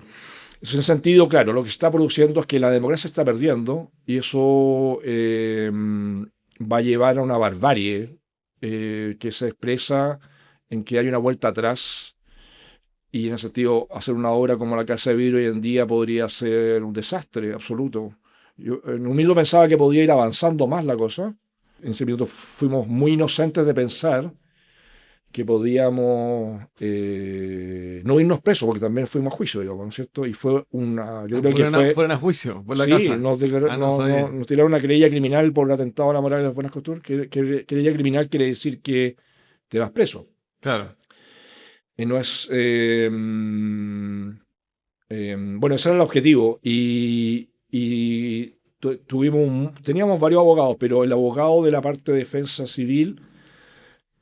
ese sentido, claro, lo que se está produciendo es que la democracia se está perdiendo y eso va a llevar a una barbarie que se expresa en que hay una vuelta atrás y en ese sentido hacer una obra como la Casa de Vidrio hoy en día podría ser un desastre absoluto. Yo en un minuto pensaba que podía ir avanzando más la cosa. En ese minuto fuimos muy inocentes de pensar que podíamos no irnos presos, porque también fuimos a juicio, digamos, ¿no es cierto? Y fue yo creo que fue, Fueron a juicio por la sí, casa. No sabía. nos tiraron una querella criminal por el atentado a la moral y las buenas costumbres. Querella criminal quiere decir que te vas preso. Claro. No es, bueno, ese era el objetivo. Y teníamos varios abogados, pero el abogado de la parte de defensa civil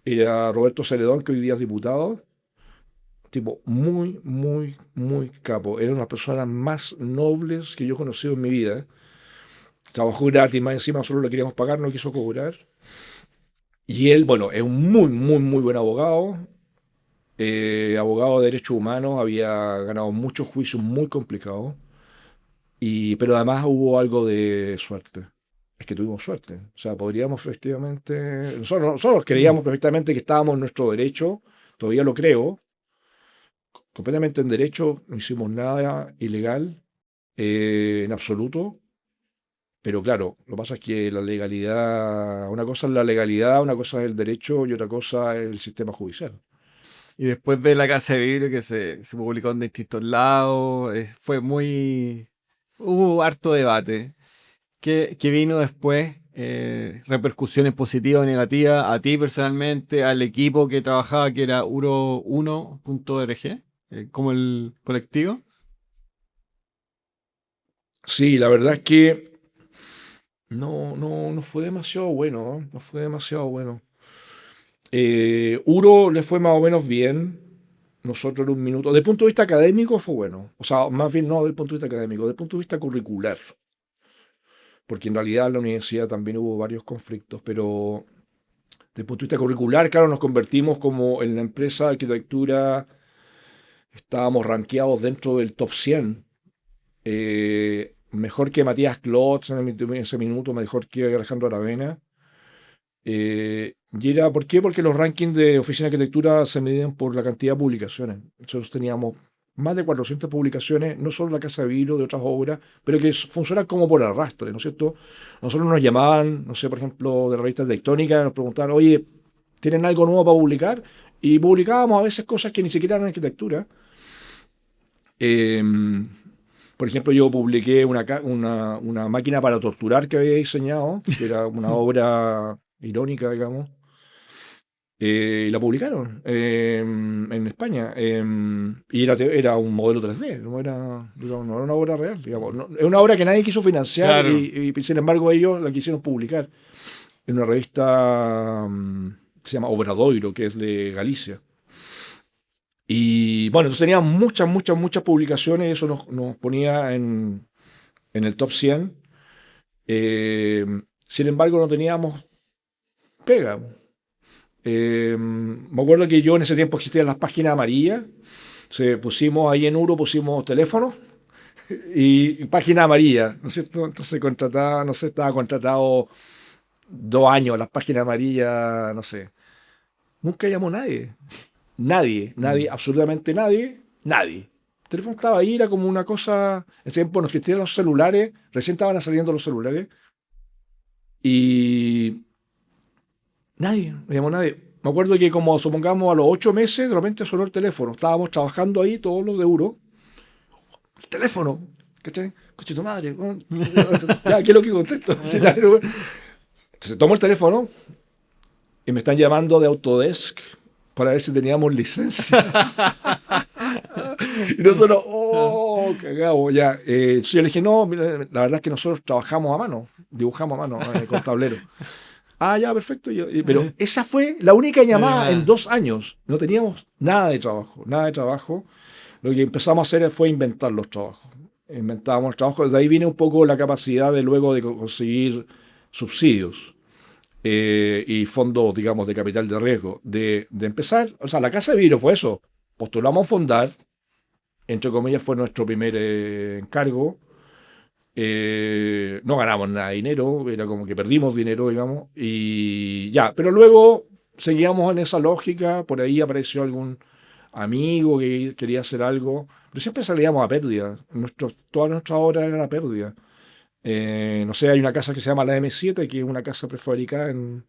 era Roberto Celedón, que hoy día es diputado. Tipo muy, muy, muy capo. Era una de las personas más nobles que yo he conocido en mi vida. Trabajó gratis, más encima solo le queríamos pagar, no quiso cobrar. Y él, bueno, es un muy, muy, muy buen abogado. Abogado de derechos humanos, había ganado muchos juicios muy complicados. Pero además hubo algo de suerte. Es que tuvimos suerte. O sea, podríamos efectivamente. Nosotros creíamos perfectamente que estábamos en nuestro derecho. Todavía lo creo. Completamente en derecho. No hicimos nada ilegal. En absoluto. Pero claro, lo que pasa es que la legalidad. Una cosa es la legalidad, una cosa es el derecho y otra cosa es el sistema judicial. Y después de La Casa de Vidrio, que se publicó en distintos lados, fue muy... Hubo harto debate. ¿Qué vino después? Repercusiones positivas o negativas a ti personalmente, al equipo que trabajaba, que era uro1.org, como el colectivo. Sí, la verdad es que no fue demasiado bueno, ¿no? No fue demasiado bueno. Uro le fue más o menos bien. Nosotros en un minuto. Desde el punto de vista académico fue bueno. O sea, más bien no desde el punto de vista académico, desde el punto de vista curricular. Porque en realidad en la universidad también hubo varios conflictos, pero desde el punto de vista curricular, claro, nos convertimos como en la empresa de arquitectura, estábamos rankeados dentro del top 100. Mejor que Matías Klotz en ese minuto, mejor que Alejandro Aravena. Y era, ¿por qué? Porque los rankings de oficina de arquitectura se medían por la cantidad de publicaciones. Nosotros teníamos más de 400 publicaciones, no solo la Casa de Vidrio, de otras obras, pero que funcionan como por arrastre, ¿no es cierto? Nosotros nos llamaban, no sé, por ejemplo, de revistas tectónicas, nos preguntaban, oye, ¿tienen algo nuevo para publicar? Y publicábamos a veces cosas que ni siquiera eran arquitectura. Eh, Por ejemplo, yo publiqué una máquina para torturar que había diseñado, que era una obra irónica, digamos, y la publicaron en España. Y era un modelo 3D, no era, digamos, no era una obra real. Digamos. Es una obra que nadie quiso financiar Claro. y sin embargo ellos la quisieron publicar en una revista que se llama Obradoiro, que es de Galicia. Y bueno, entonces teníamos muchas publicaciones y eso nos ponía en el top 100. Sin embargo, no teníamos pega. Me acuerdo que yo en ese tiempo existían las páginas amarillas. Pusimos ahí en Uro, pusimos teléfono y página amarilla, ¿no es cierto? Entonces contrataba, no sé, estaba contratado 2 años las páginas amarillas, no sé. Nunca llamó nadie. Nadie, absolutamente nadie. El teléfono estaba ahí, era como una cosa. En ese tiempo no existían los celulares, recién estaban saliendo los celulares. Y no llamó nadie. Me acuerdo que como supongamos a los 8 meses, de repente sonó el teléfono. Estábamos trabajando ahí, todos los de Euro. El teléfono, ¿cachai? Coche tu madre. Bueno, ya, ¿qué es lo que contesto? Entonces tomo el teléfono y me están llamando de Autodesk para ver si teníamos licencia. Y nosotros, cagado, ya. Yo le dije, no, mira, la verdad es que nosotros trabajamos a mano, dibujamos a mano con tablero. Ah, ya, perfecto. Pero esa fue la única llamada en 2 años. No teníamos nada de trabajo. Lo que empezamos a hacer fue inventar los trabajos. Inventábamos trabajos. De ahí viene un poco la capacidad de luego de conseguir subsidios y fondos, digamos, de capital de riesgo. De empezar, o sea, la Casa de Vidrio fue eso. Postulamos a fondar, entre comillas, fue nuestro primer encargo. No ganamos nada de dinero, era como que perdimos dinero, digamos, y ya, pero luego seguíamos en esa lógica, por ahí apareció algún amigo que quería hacer algo, pero siempre salíamos a pérdida, todas nuestras obras eran a pérdida. No sé, hay una casa que se llama la M7, que es una casa prefabricada en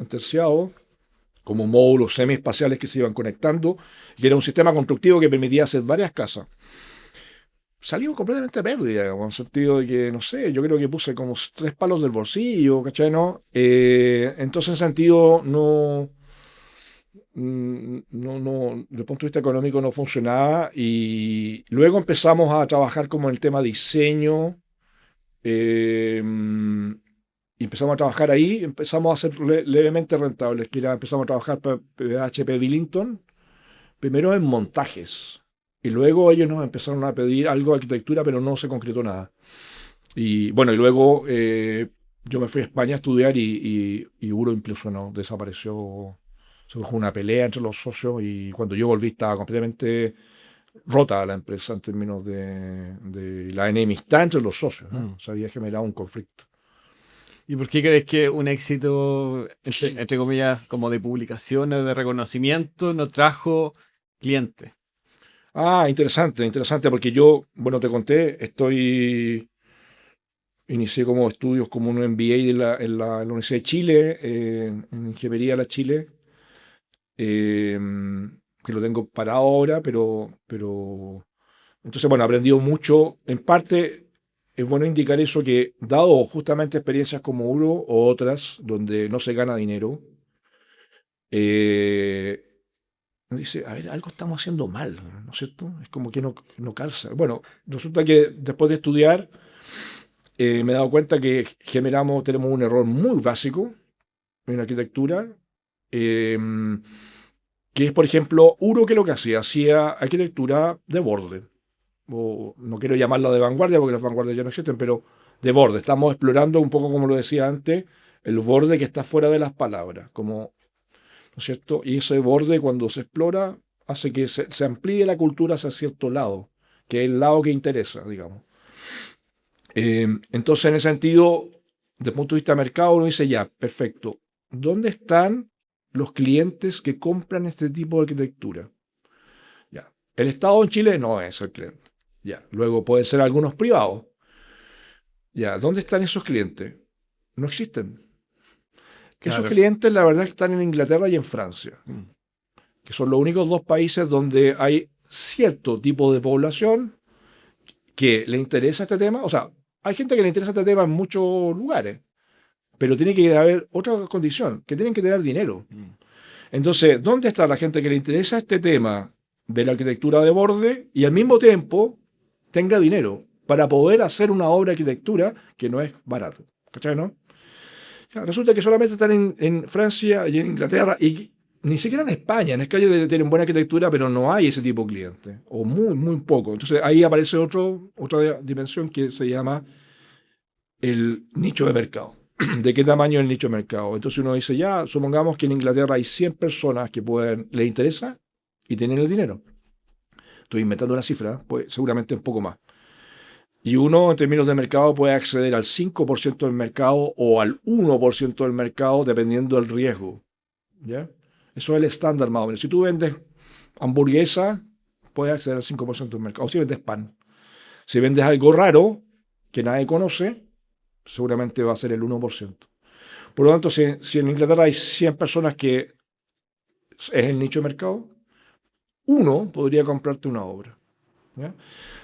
terciado, como módulos semiespaciales que se iban conectando, y era un sistema constructivo que permitía hacer varias casas. Salimos completamente a pérdida, digamos, en el sentido de que, no sé, yo creo que puse como 3 palos del bolsillo, ¿cachai? ¿No? Entonces, en ese sentido, desde el punto de vista económico no funcionaba y luego empezamos a trabajar como en el tema diseño eh, y empezamos a trabajar ahí, empezamos a ser levemente rentables, que era, empezamos a trabajar para HP Billington, primero en montajes. Y luego ellos nos empezaron a pedir algo de arquitectura, pero no se concretó nada. Y bueno, y luego yo me fui a España a estudiar y Uro implosionó, desapareció. Se produjo una pelea entre los socios y cuando yo volví estaba completamente rota la empresa en términos de la enemistad entre los socios, ¿no? Se había generado un conflicto. ¿Y por qué crees que un éxito, entre comillas, como de publicaciones, de reconocimiento, no trajo clientes? Ah, interesante, porque yo, bueno, te conté, inicié como estudios como un MBA en la Universidad de Chile, en Ingeniería de la Chile, eh, que lo tengo parado ahora, pero entonces, bueno, he aprendido mucho. En parte, es bueno indicar eso que, dado justamente experiencias como Uro o otras, donde no se gana dinero, eh, uno dice, a ver, algo estamos haciendo mal, ¿no es cierto? Es como que no calza. Bueno, resulta que después de estudiar, me he dado cuenta que tenemos un error muy básico en arquitectura, eh, que es, por ejemplo, Uro, que lo que hacía arquitectura de borde. O no quiero llamarla de vanguardia porque las vanguardias ya no existen, pero de borde. Estamos explorando un poco, como lo decía antes, el borde que está fuera de las palabras, como, ¿no es cierto? Y ese borde, cuando se explora, hace que se amplíe la cultura hacia cierto lado, que es el lado que interesa, digamos. Entonces, en ese sentido, desde el punto de vista de mercado, uno dice, ya, perfecto. ¿Dónde están los clientes que compran este tipo de arquitectura? Ya. El Estado en Chile no es el cliente. Ya. Luego pueden ser algunos privados. Ya. ¿Dónde están esos clientes? No existen. Esos Claro. clientes, la verdad, están en Inglaterra y en Francia, que son los únicos 2 países donde hay cierto tipo de población que le interesa este tema. O sea, hay gente que le interesa este tema en muchos lugares, pero tiene que haber otra condición, que tienen que tener dinero. Entonces, ¿dónde está la gente que le interesa este tema de la arquitectura de borde y al mismo tiempo tenga dinero para poder hacer una obra de arquitectura que no es barato? ¿Cachai, no? Ya, resulta que solamente están en Francia y en Inglaterra y ni siquiera en España. En España tienen buena arquitectura, pero no hay ese tipo de clientes, o muy, muy poco. Entonces ahí aparece otra dimensión que se llama el nicho de mercado. ¿De qué tamaño es el nicho de mercado? Entonces uno dice, ya, supongamos que en Inglaterra hay 100 personas que les interesa y tienen el dinero. Estoy inventando una cifra, pues seguramente un poco más. Y uno, en términos de mercado, puede acceder al 5% del mercado o al 1% del mercado, dependiendo del riesgo. ¿Ya? Eso es el estándar más o menos. Si tú vendes hamburguesa, puedes acceder al 5% del mercado. O si vendes pan. Si vendes algo raro que nadie conoce, seguramente va a ser el 1%. Por lo tanto, si en Inglaterra hay 100 personas que es el nicho de mercado, uno podría comprarte una obra. ¿Ya?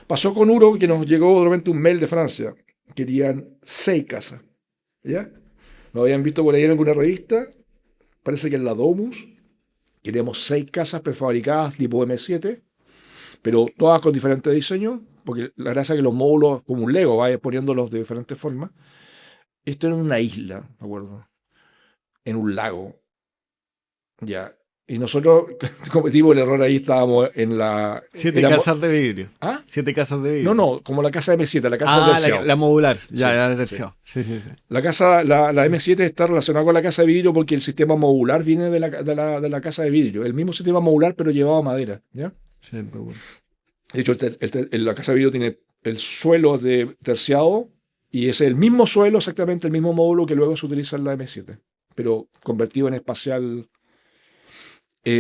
Pasó con uno que nos llegó de repente un mail de Francia. Querían 6 casas. ¿Ya? Lo habían visto por ahí en alguna revista. Parece que en la Domus. Queríamos 6 casas prefabricadas tipo M7, pero todas con diferentes diseños, porque la gracia es que los módulos, como un Lego, va poniéndolos de diferentes formas. Esto era en una isla, me acuerdo, en un lago. Ya. Y nosotros cometimos el error ahí, estábamos en la... 7 casas de vidrio. ¿Ah? 7 casas de vidrio. No, como la casa M7, la casa Ah, terciado. la modular. Ya, Sí, la terciado. Sí, sí, sí. La casa, la M7 está relacionada con la casa de vidrio porque el sistema modular viene de la casa de vidrio. El mismo sistema modular, pero llevado a madera. ¿Ya? Sí, pero bueno. De hecho, la casa de vidrio tiene el suelo de terciado y es el mismo suelo, exactamente el mismo módulo que luego se utiliza en la M7, pero convertido en espacial.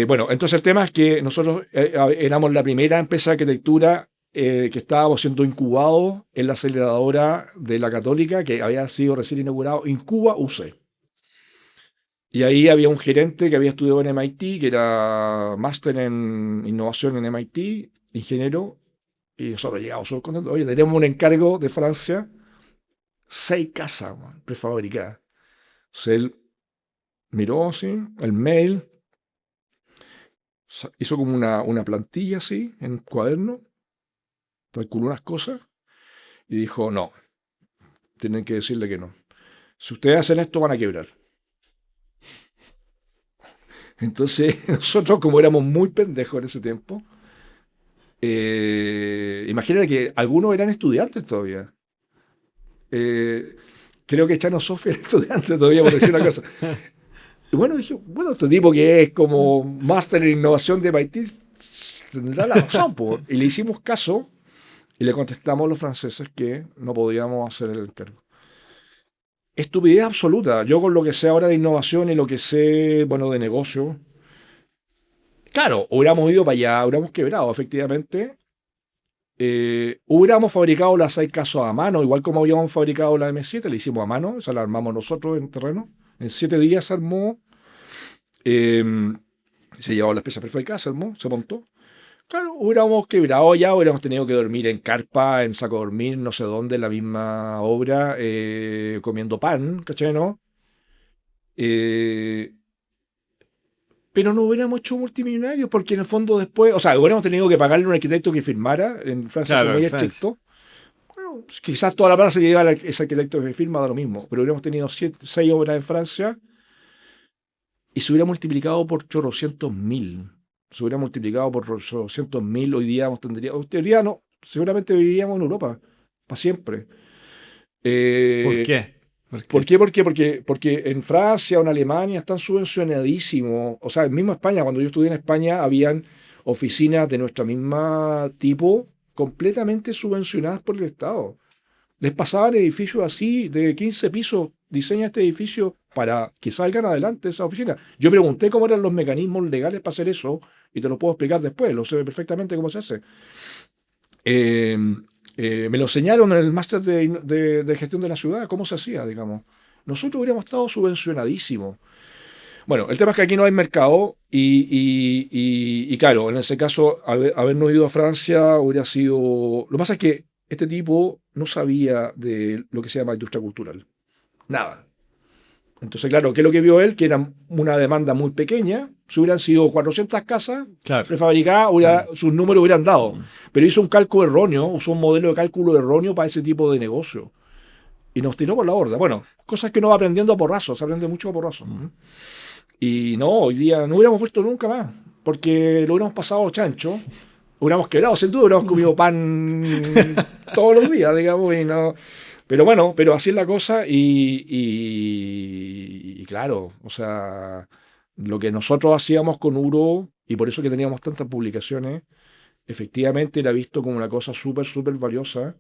Bueno, entonces el tema es que nosotros éramos la primera empresa de arquitectura que estábamos siendo incubados en la aceleradora de la Católica, que había sido recién inaugurado, Incuba UC. Y ahí había un gerente que había estudiado en MIT, que era máster en innovación en MIT, ingeniero, y nosotros llegamos súper contentos. Oye, tenemos un encargo de Francia, 6 casas, man, prefabricadas. Entonces él miró así, el mail, hizo como una plantilla así, en cuaderno, calculó unas cosas y dijo, no, tienen que decirle que no. Si ustedes hacen esto, van a quebrar. Entonces, nosotros, como éramos muy pendejos en ese tiempo, imagínate que algunos eran estudiantes todavía. Eh, Creo que Chano Sofía era estudiante todavía, por decir una cosa. Y bueno, dije, bueno, este tipo que es como máster en innovación de MIT tendrá la razón, po. Y le hicimos caso y le contestamos a los franceses que no podíamos hacer el encargo. Estupidez absoluta. Yo con lo que sé ahora de innovación y lo que sé, bueno, de negocio, claro, hubiéramos ido para allá, hubiéramos quebrado, efectivamente. Hubiéramos fabricado las 6 casas a mano, igual como habíamos fabricado la M7, la hicimos a mano, o sea, la armamos nosotros en terreno. En 7 días se armó, eh, se llevó la pieza prefabricada, se armó, se montó. Claro, hubiéramos quebrado ya, hubiéramos tenido que dormir en carpa, en saco de dormir, no sé dónde, en la misma obra, comiendo pan, ¿cachai, no? Eh, pero no hubiéramos hecho multimillonarios, porque en el fondo después, o sea, hubiéramos tenido que pagarle a un arquitecto que firmara, en Francia son Claro, muy en Francia. estrictos. Bueno, pues quizás toda la plata se lleva a ese arquitecto que firma, da lo mismo, pero hubiéramos tenido 6 obras en Francia y se hubiera multiplicado por chorrocientos mil. Se hubiera multiplicado por chorrocientos mil, hoy día tendríamos, teoría no, seguramente viviríamos en Europa, para siempre. ¿Por Eh, qué? ¿Por qué? Porque en Francia o en Alemania están subvencionadísimos. O sea, en mismo España, cuando yo estudié en España, habían oficinas de nuestra misma tipo completamente subvencionadas por el Estado. Les pasaban edificios así de 15 pisos, diseña este edificio para que salgan adelante esa oficina. Yo pregunté cómo eran los mecanismos legales para hacer eso y te lo puedo explicar después, lo sé perfectamente cómo se hace. Eh, Me lo enseñaron en el máster de gestión de la ciudad, cómo se hacía, digamos. Nosotros hubiéramos estado subvencionadísimos. Bueno, el tema es que aquí no hay mercado y claro, en ese caso, habernos ido a Francia hubiera sido... Lo que pasa es que este tipo no sabía de lo que se llama industria cultural. Nada. Entonces, claro, ¿qué es lo que vio él? Que era una demanda muy pequeña. Si hubieran sido 400 casas Claro. prefabricadas, sus números hubieran dado. Pero hizo un cálculo erróneo, usó un modelo de cálculo erróneo para ese tipo de negocio. Y nos tiró por la borda. Bueno, cosas que no va aprendiendo a porrazos, se aprende mucho a porrazos. Y no, hoy día no hubiéramos vuelto nunca más, porque lo hubiéramos pasado chancho, hubiéramos quebrado, sin duda, hubiéramos comido pan todos los días, digamos, y no. Pero bueno, pero así es la cosa y claro, o sea, lo que nosotros hacíamos con Uro, y por eso que teníamos tantas publicaciones, efectivamente era visto como una cosa súper, súper valiosa.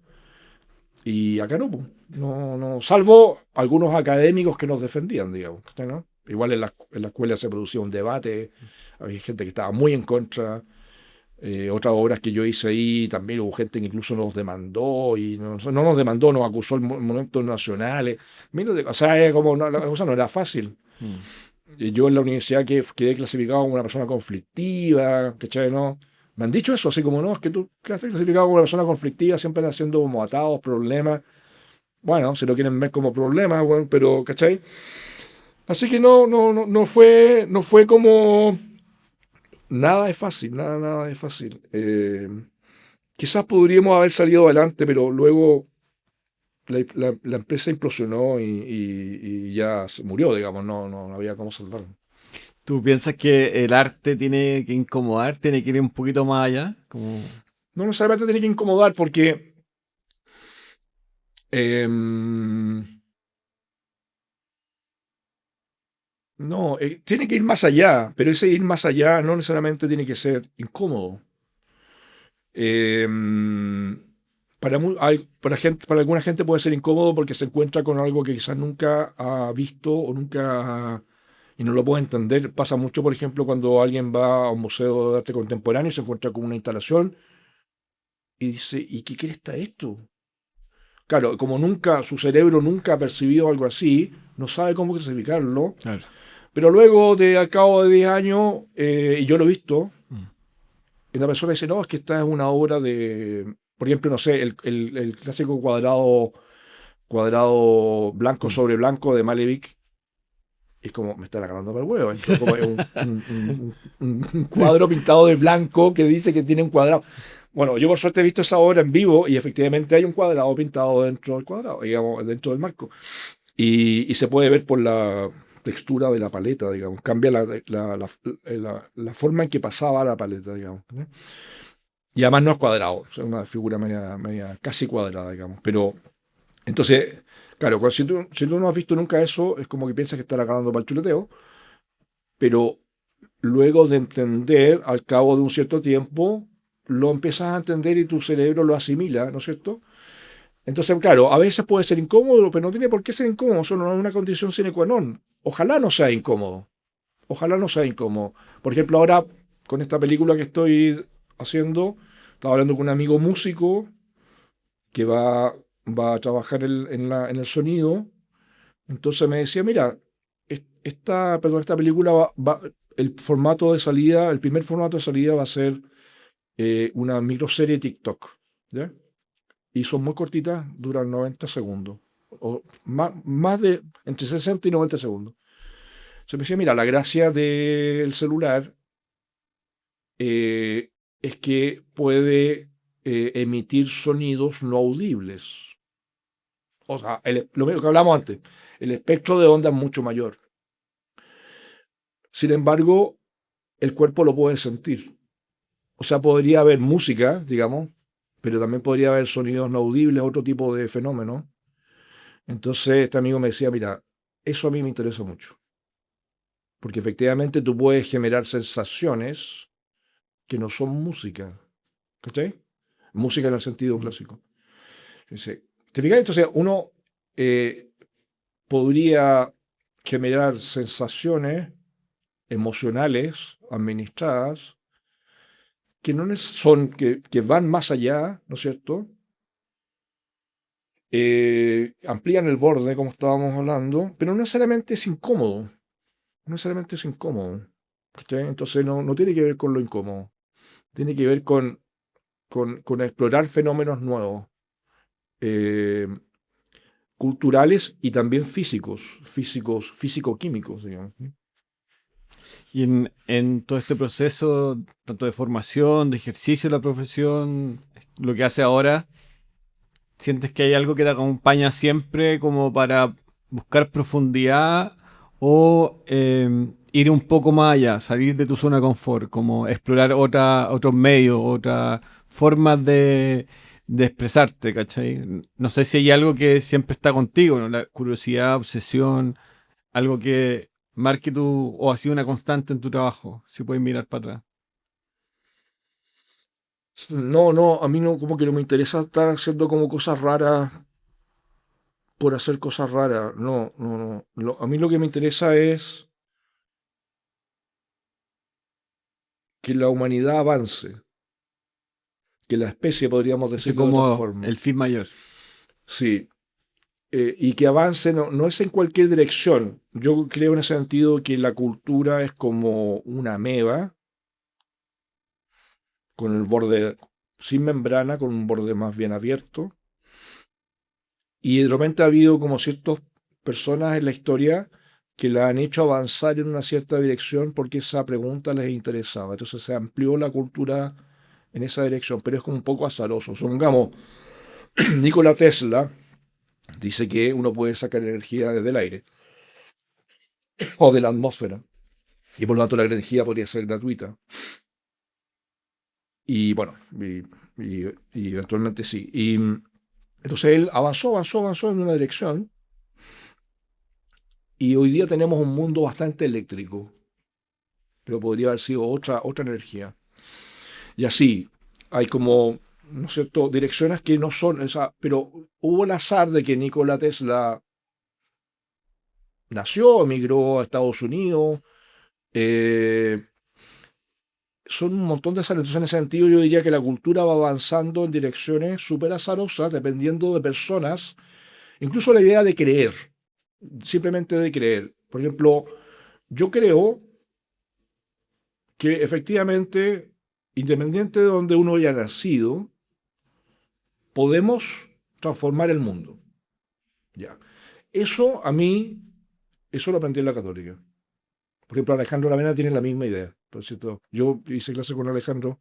Y acá no, po. No, no, salvo algunos académicos que nos defendían, digamos, ¿no? Igual en la escuela se producía un debate, había gente que estaba muy en contra. Otras obras que yo hice ahí, también hubo gente que incluso nos demandó, y no nos demandó, nos acusó en momentos nacionales. Mira, o sea, como la cosa no era fácil. Yo en la universidad quedé clasificado como una persona conflictiva, ¿cachai? ¿No? Me han dicho eso, así como, no, es que tú quedaste clasificado como una persona conflictiva, siempre haciendo como atados, problemas. Bueno, si lo quieren ver como problemas, bueno, pero, ¿cachai? Así que no fue como. Nada es fácil, nada es fácil. Quizás podríamos haber salido adelante, pero luego la empresa implosionó y ya se murió, digamos, no había cómo salvarlo. ¿Tú piensas que el arte tiene que incomodar, tiene que ir un poquito más allá? Como... No necesariamente tiene que incomodar porque em, no, tiene que ir más allá, pero ese ir más allá no necesariamente tiene que ser incómodo. Em, para alguna gente puede ser incómodo porque se encuentra con algo que quizás nunca ha visto o nunca y no lo puede entender. Pasa mucho, por ejemplo, cuando alguien va a un museo de arte contemporáneo y se encuentra con una instalación y dice, ¿y qué está esto? Claro, como su cerebro nunca ha percibido algo así, no sabe cómo clasificarlo, Claro. pero luego, al cabo de 10 años, y yo lo he visto, y la persona dice, no, es que esta es una obra de, por ejemplo, no sé, el clásico cuadrado blanco sobre blanco de Malevich. Es como, me están agarrando para el huevo. Es como un cuadro pintado de blanco que dice que tiene un cuadrado. Bueno, yo por suerte he visto esa obra en vivo y efectivamente hay un cuadrado pintado dentro del cuadrado, digamos, dentro del marco. Y se puede ver por la textura de la paleta, digamos. Cambia la forma en que pasaba la paleta, digamos, ¿no? Y además no es cuadrado, es una figura media casi cuadrada, digamos. Pero entonces, claro, si tú no has visto nunca eso, es como que piensas que estás agarrando para el chuleteo, pero luego de entender, al cabo de un cierto tiempo, lo empiezas a entender y tu cerebro lo asimila, ¿no es cierto? Entonces, claro, a veces puede ser incómodo, pero no tiene por qué ser incómodo, solo es una condición sine qua non. Ojalá no sea incómodo, ojalá no sea incómodo. Por ejemplo, ahora, con esta película que estoy haciendo, estaba hablando con un amigo músico que va a trabajar en el sonido. Entonces me decía, mira, esta película el formato de salida, el primer formato de salida va a ser una microserie TikTok, ¿ya? Y son muy cortitas, duran 90 segundos, o más de entre 60 y 90 segundos. Se me decía, mira, la gracia del celular es que puede emitir sonidos no audibles. O sea, lo mismo que hablamos antes, el espectro de onda es mucho mayor. Sin embargo, el cuerpo lo puede sentir. O sea, podría haber música, digamos, pero también podría haber sonidos no audibles, otro tipo de fenómenos. Entonces, este amigo me decía, mira, eso a mí me interesa mucho, porque efectivamente tú puedes generar sensaciones que no son música, ¿cachai? Música en el sentido clásico. Dice, ¿te fijas? Entonces, uno podría generar sensaciones emocionales administradas que no son, que van más allá, ¿no es cierto? Amplían el borde, como estábamos hablando, pero no necesariamente es incómodo. No necesariamente es incómodo. ¿Cachai? Entonces no tiene que ver con lo incómodo. Tiene que ver con explorar fenómenos nuevos. eh, culturales y también físico-químicos, digamos. Y en todo este proceso, tanto de formación, de ejercicio de la profesión, lo que hace ahora, ¿sientes que hay algo que te acompaña siempre como para buscar profundidad o ir un poco más allá, salir de tu zona de confort, como explorar otros medios, otras formas de expresarte, ¿cachai? No sé si hay algo que siempre está contigo, ¿no? La curiosidad, obsesión, algo que marque tu, o ha sido una constante en tu trabajo, si puedes mirar para atrás. No, no, a mí no, como que no me interesa estar haciendo como cosas raras por hacer cosas raras. No, no, no. A mí lo que me interesa es que la humanidad avance, que la especie, podríamos Ese decirlo de otra como forma. el fin mayor. Sí, y que avance no es en cualquier dirección. Yo creo en ese sentido que la cultura es como una ameba con el borde sin membrana, con un borde más bien abierto. Y de repente ha habido como ciertas personas en la historia que la han hecho avanzar en una cierta dirección porque esa pregunta les interesaba. Entonces se amplió la cultura en esa dirección, pero es como un poco azaroso. Supongamos, Nikola Tesla dice que uno puede sacar energía desde el aire o de la atmósfera y por lo tanto la energía podría ser gratuita. Y bueno, y eventualmente sí. Y entonces él avanzó en una dirección y hoy día tenemos un mundo bastante eléctrico, pero podría haber sido otra energía. Y así, hay como, ¿no es cierto?, direcciones que no son, pero hubo el azar de que Nikola Tesla nació, emigró a Estados Unidos, eh, son un montón de azares. Entonces, en ese sentido, yo diría que la cultura va avanzando en direcciones súper azarosas, dependiendo de personas, incluso la idea de creer, simplemente de creer. Por ejemplo, yo creo que efectivamente, independiente de donde uno haya nacido, podemos transformar el mundo. Ya. Eso a mí, eso lo aprendí en la católica. Por ejemplo, Alejandro Lavena tiene la misma idea. Por cierto, yo hice clase con Alejandro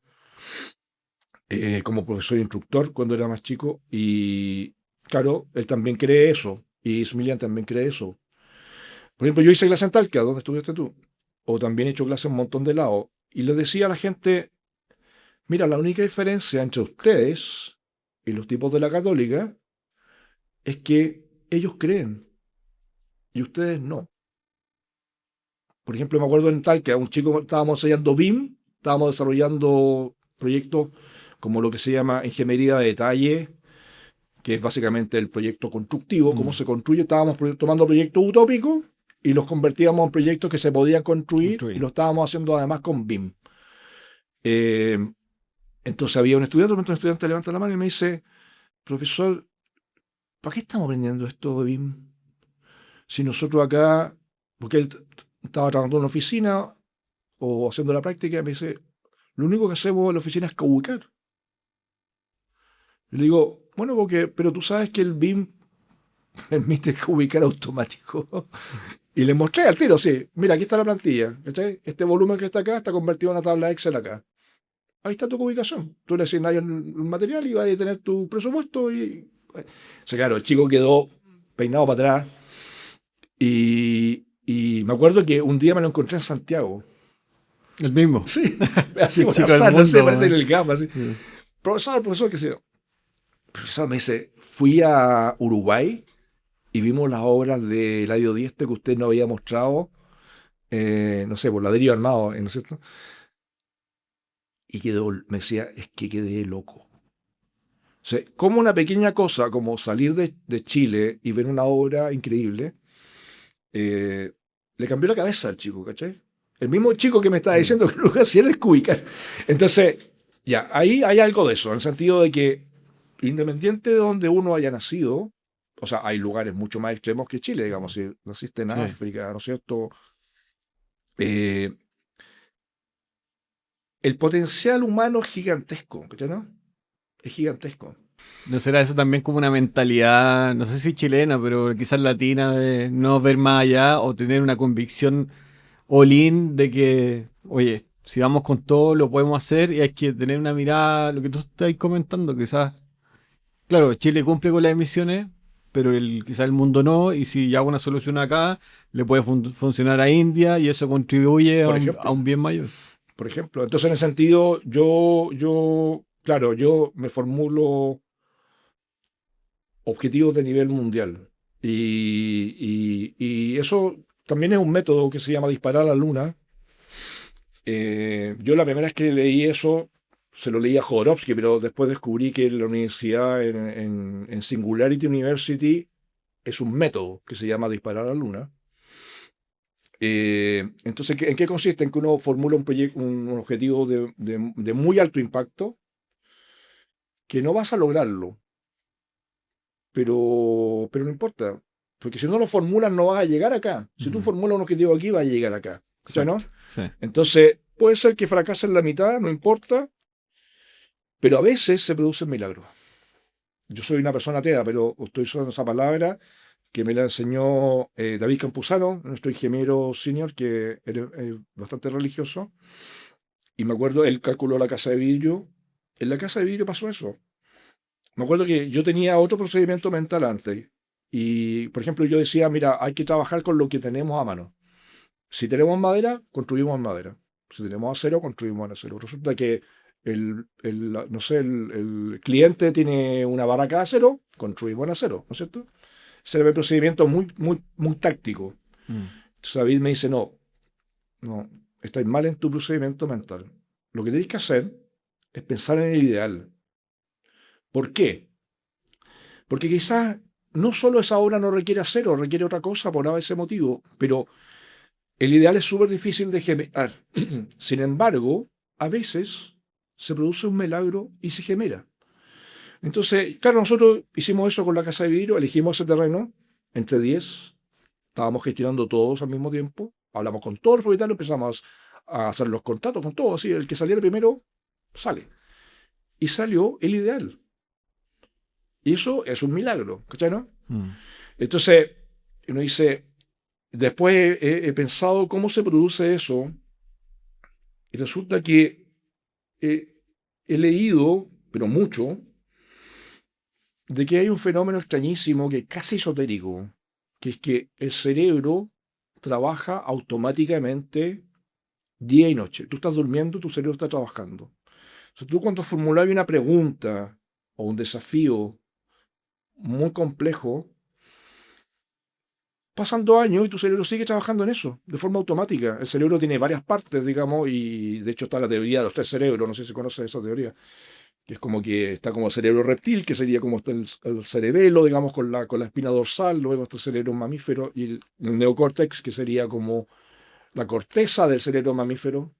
como profesor e instructor cuando era más chico y claro, él también cree eso y Ismilian también cree eso. Por ejemplo, yo hice clase en Talca, donde estudiaste tú, o también he hecho clase en un montón de lados y le decía a la gente, mira, la única diferencia entre ustedes y los tipos de la católica es que ellos creen y ustedes no. Por ejemplo, me acuerdo en Talca, un chico, estábamos ensayando BIM, estábamos desarrollando proyectos como lo que se llama ingeniería de detalle, que es básicamente el proyecto constructivo, cómo Mm, se construye. Estábamos tomando proyectos utópicos y los convertíamos en proyectos que se podían construir y construir. lo estábamos haciendo además con BIM. Eh, entonces había un estudiante levanta la mano y me dice, profesor, ¿para qué estamos aprendiendo esto de BIM? Si nosotros acá, porque él estaba trabajando en una oficina o haciendo la práctica, me dice, lo único que hacemos en la oficina es ubicar. Y le digo, bueno, pero tú sabes que el BIM permite ubicar automático. Y le mostré al tiro, sí, mira, aquí está la plantilla, ¿cachai? Este volumen que está acá está convertido en una tabla Excel acá. Ahí está tu ubicación. Tú le asignas un material y vas a tener tu presupuesto y... O sea, claro, el chico quedó peinado para atrás y me acuerdo que un día me lo encontré en Santiago. El mismo. Sí, así El por chico del azar, no sé, mundo, parece en man. el gama, así. Sí. Profesor, qué sé yo. El profesor me dice, fui a Uruguay y vimos las obras de Eladio Dieste que usted nos había mostrado, no sé, por ladrillo armado, ¿no es cierto? Y quedó, me decía, es que quedé loco. O sea, como una pequeña cosa, como salir de Chile y ver una obra increíble, eh, le cambió la cabeza al chico, ¿cachai? El mismo chico que me estaba Mm. diciendo que lo que hacía era cubicar. Entonces, ya, ahí hay algo de eso, en el sentido de que, independiente de donde uno haya nacido, o sea, hay lugares mucho más extremos que Chile, digamos, si naciste en Sí. África, ¿no es cierto? Eh, el potencial humano es gigantesco, ¿cachai? ¿No? Es gigantesco. ¿No será eso también como una mentalidad, no sé si chilena, pero quizás latina, de no ver más allá o tener una convicción all-in de que, oye, si vamos con todo, lo podemos hacer y hay que tener una mirada, lo que tú estás comentando, quizás, claro, Chile cumple con las emisiones, pero quizás el mundo no, y si hago una solución acá, le puede funcionar a India y eso contribuye Por a ejemplo. un bien mayor. Por ejemplo. Entonces, en ese sentido, claro, yo me formulo objetivos de nivel mundial. Y eso también es un método que se llama disparar a la luna. Yo la primera vez que leí eso, se lo leí a Jodorowsky, pero después descubrí que en la universidad, en Singularity University, es un método que se llama disparar a la luna. Entonces, ¿en qué consiste? En que uno formula un objetivo de muy alto impacto, que no vas a lograrlo, pero no importa, porque si no lo formulas no vas a llegar acá. Si tú Mm, formulas un objetivo aquí, vas a llegar acá. ¿Cachai, no? exacto, sí. Entonces, puede ser que fracase en la mitad, no importa, pero a veces se producen milagros. Yo soy una persona atea, pero estoy usando esa palabra que me la enseñó David Campuzano, nuestro ingeniero senior, que es bastante religioso. Y me acuerdo, él calculó la casa de vidrio. En la casa de vidrio pasó eso. Me acuerdo que yo tenía otro procedimiento mental antes. Y, por ejemplo, yo decía, mira, hay que trabajar con lo que tenemos a mano. Si tenemos madera, construimos en madera. Si tenemos acero, construimos en acero. Resulta que no sé, el cliente tiene una barraca de acero, construimos en acero, ¿no es cierto? Ese era mi procedimiento muy, muy, muy táctico. Mm, Entonces David me dice, no, no, estáis mal en tu procedimiento mental. Lo que tenéis que hacer es pensar en el ideal. ¿Por qué? Porque quizás no solo esa obra no requiere acero, requiere otra cosa por ese motivo, pero el ideal es súper difícil de generar. Sin embargo, a veces se produce un milagro y se genera. Entonces, claro, nosotros hicimos eso con la casa de vidrio, elegimos ese terreno entre 10, estábamos gestionando todos al mismo tiempo, hablamos con todos los propietarios, empezamos a hacer los contratos con todos, así el que saliera primero sale. Y salió el ideal. Y eso es un milagro, ¿cachai, no? mm. Entonces, uno dice, después he pensado cómo se produce eso, y resulta que he leído, pero mucho, de que hay un fenómeno extrañísimo que es casi esotérico, que es que el cerebro trabaja automáticamente día y noche. Tú estás durmiendo, tu cerebro está trabajando. Entonces, tú cuando formulas una pregunta o un desafío muy complejo, pasan 2 años y tu cerebro sigue trabajando en eso, de forma automática. El cerebro tiene varias partes, digamos, y de hecho está la teoría de los 3 cerebros, no sé si conoces esa teoría, que es como que está como el cerebro reptil, que sería como está el cerebelo, digamos, con la espina dorsal, luego está el cerebro mamífero, y el neocórtex, que sería como la corteza del cerebro mamífero,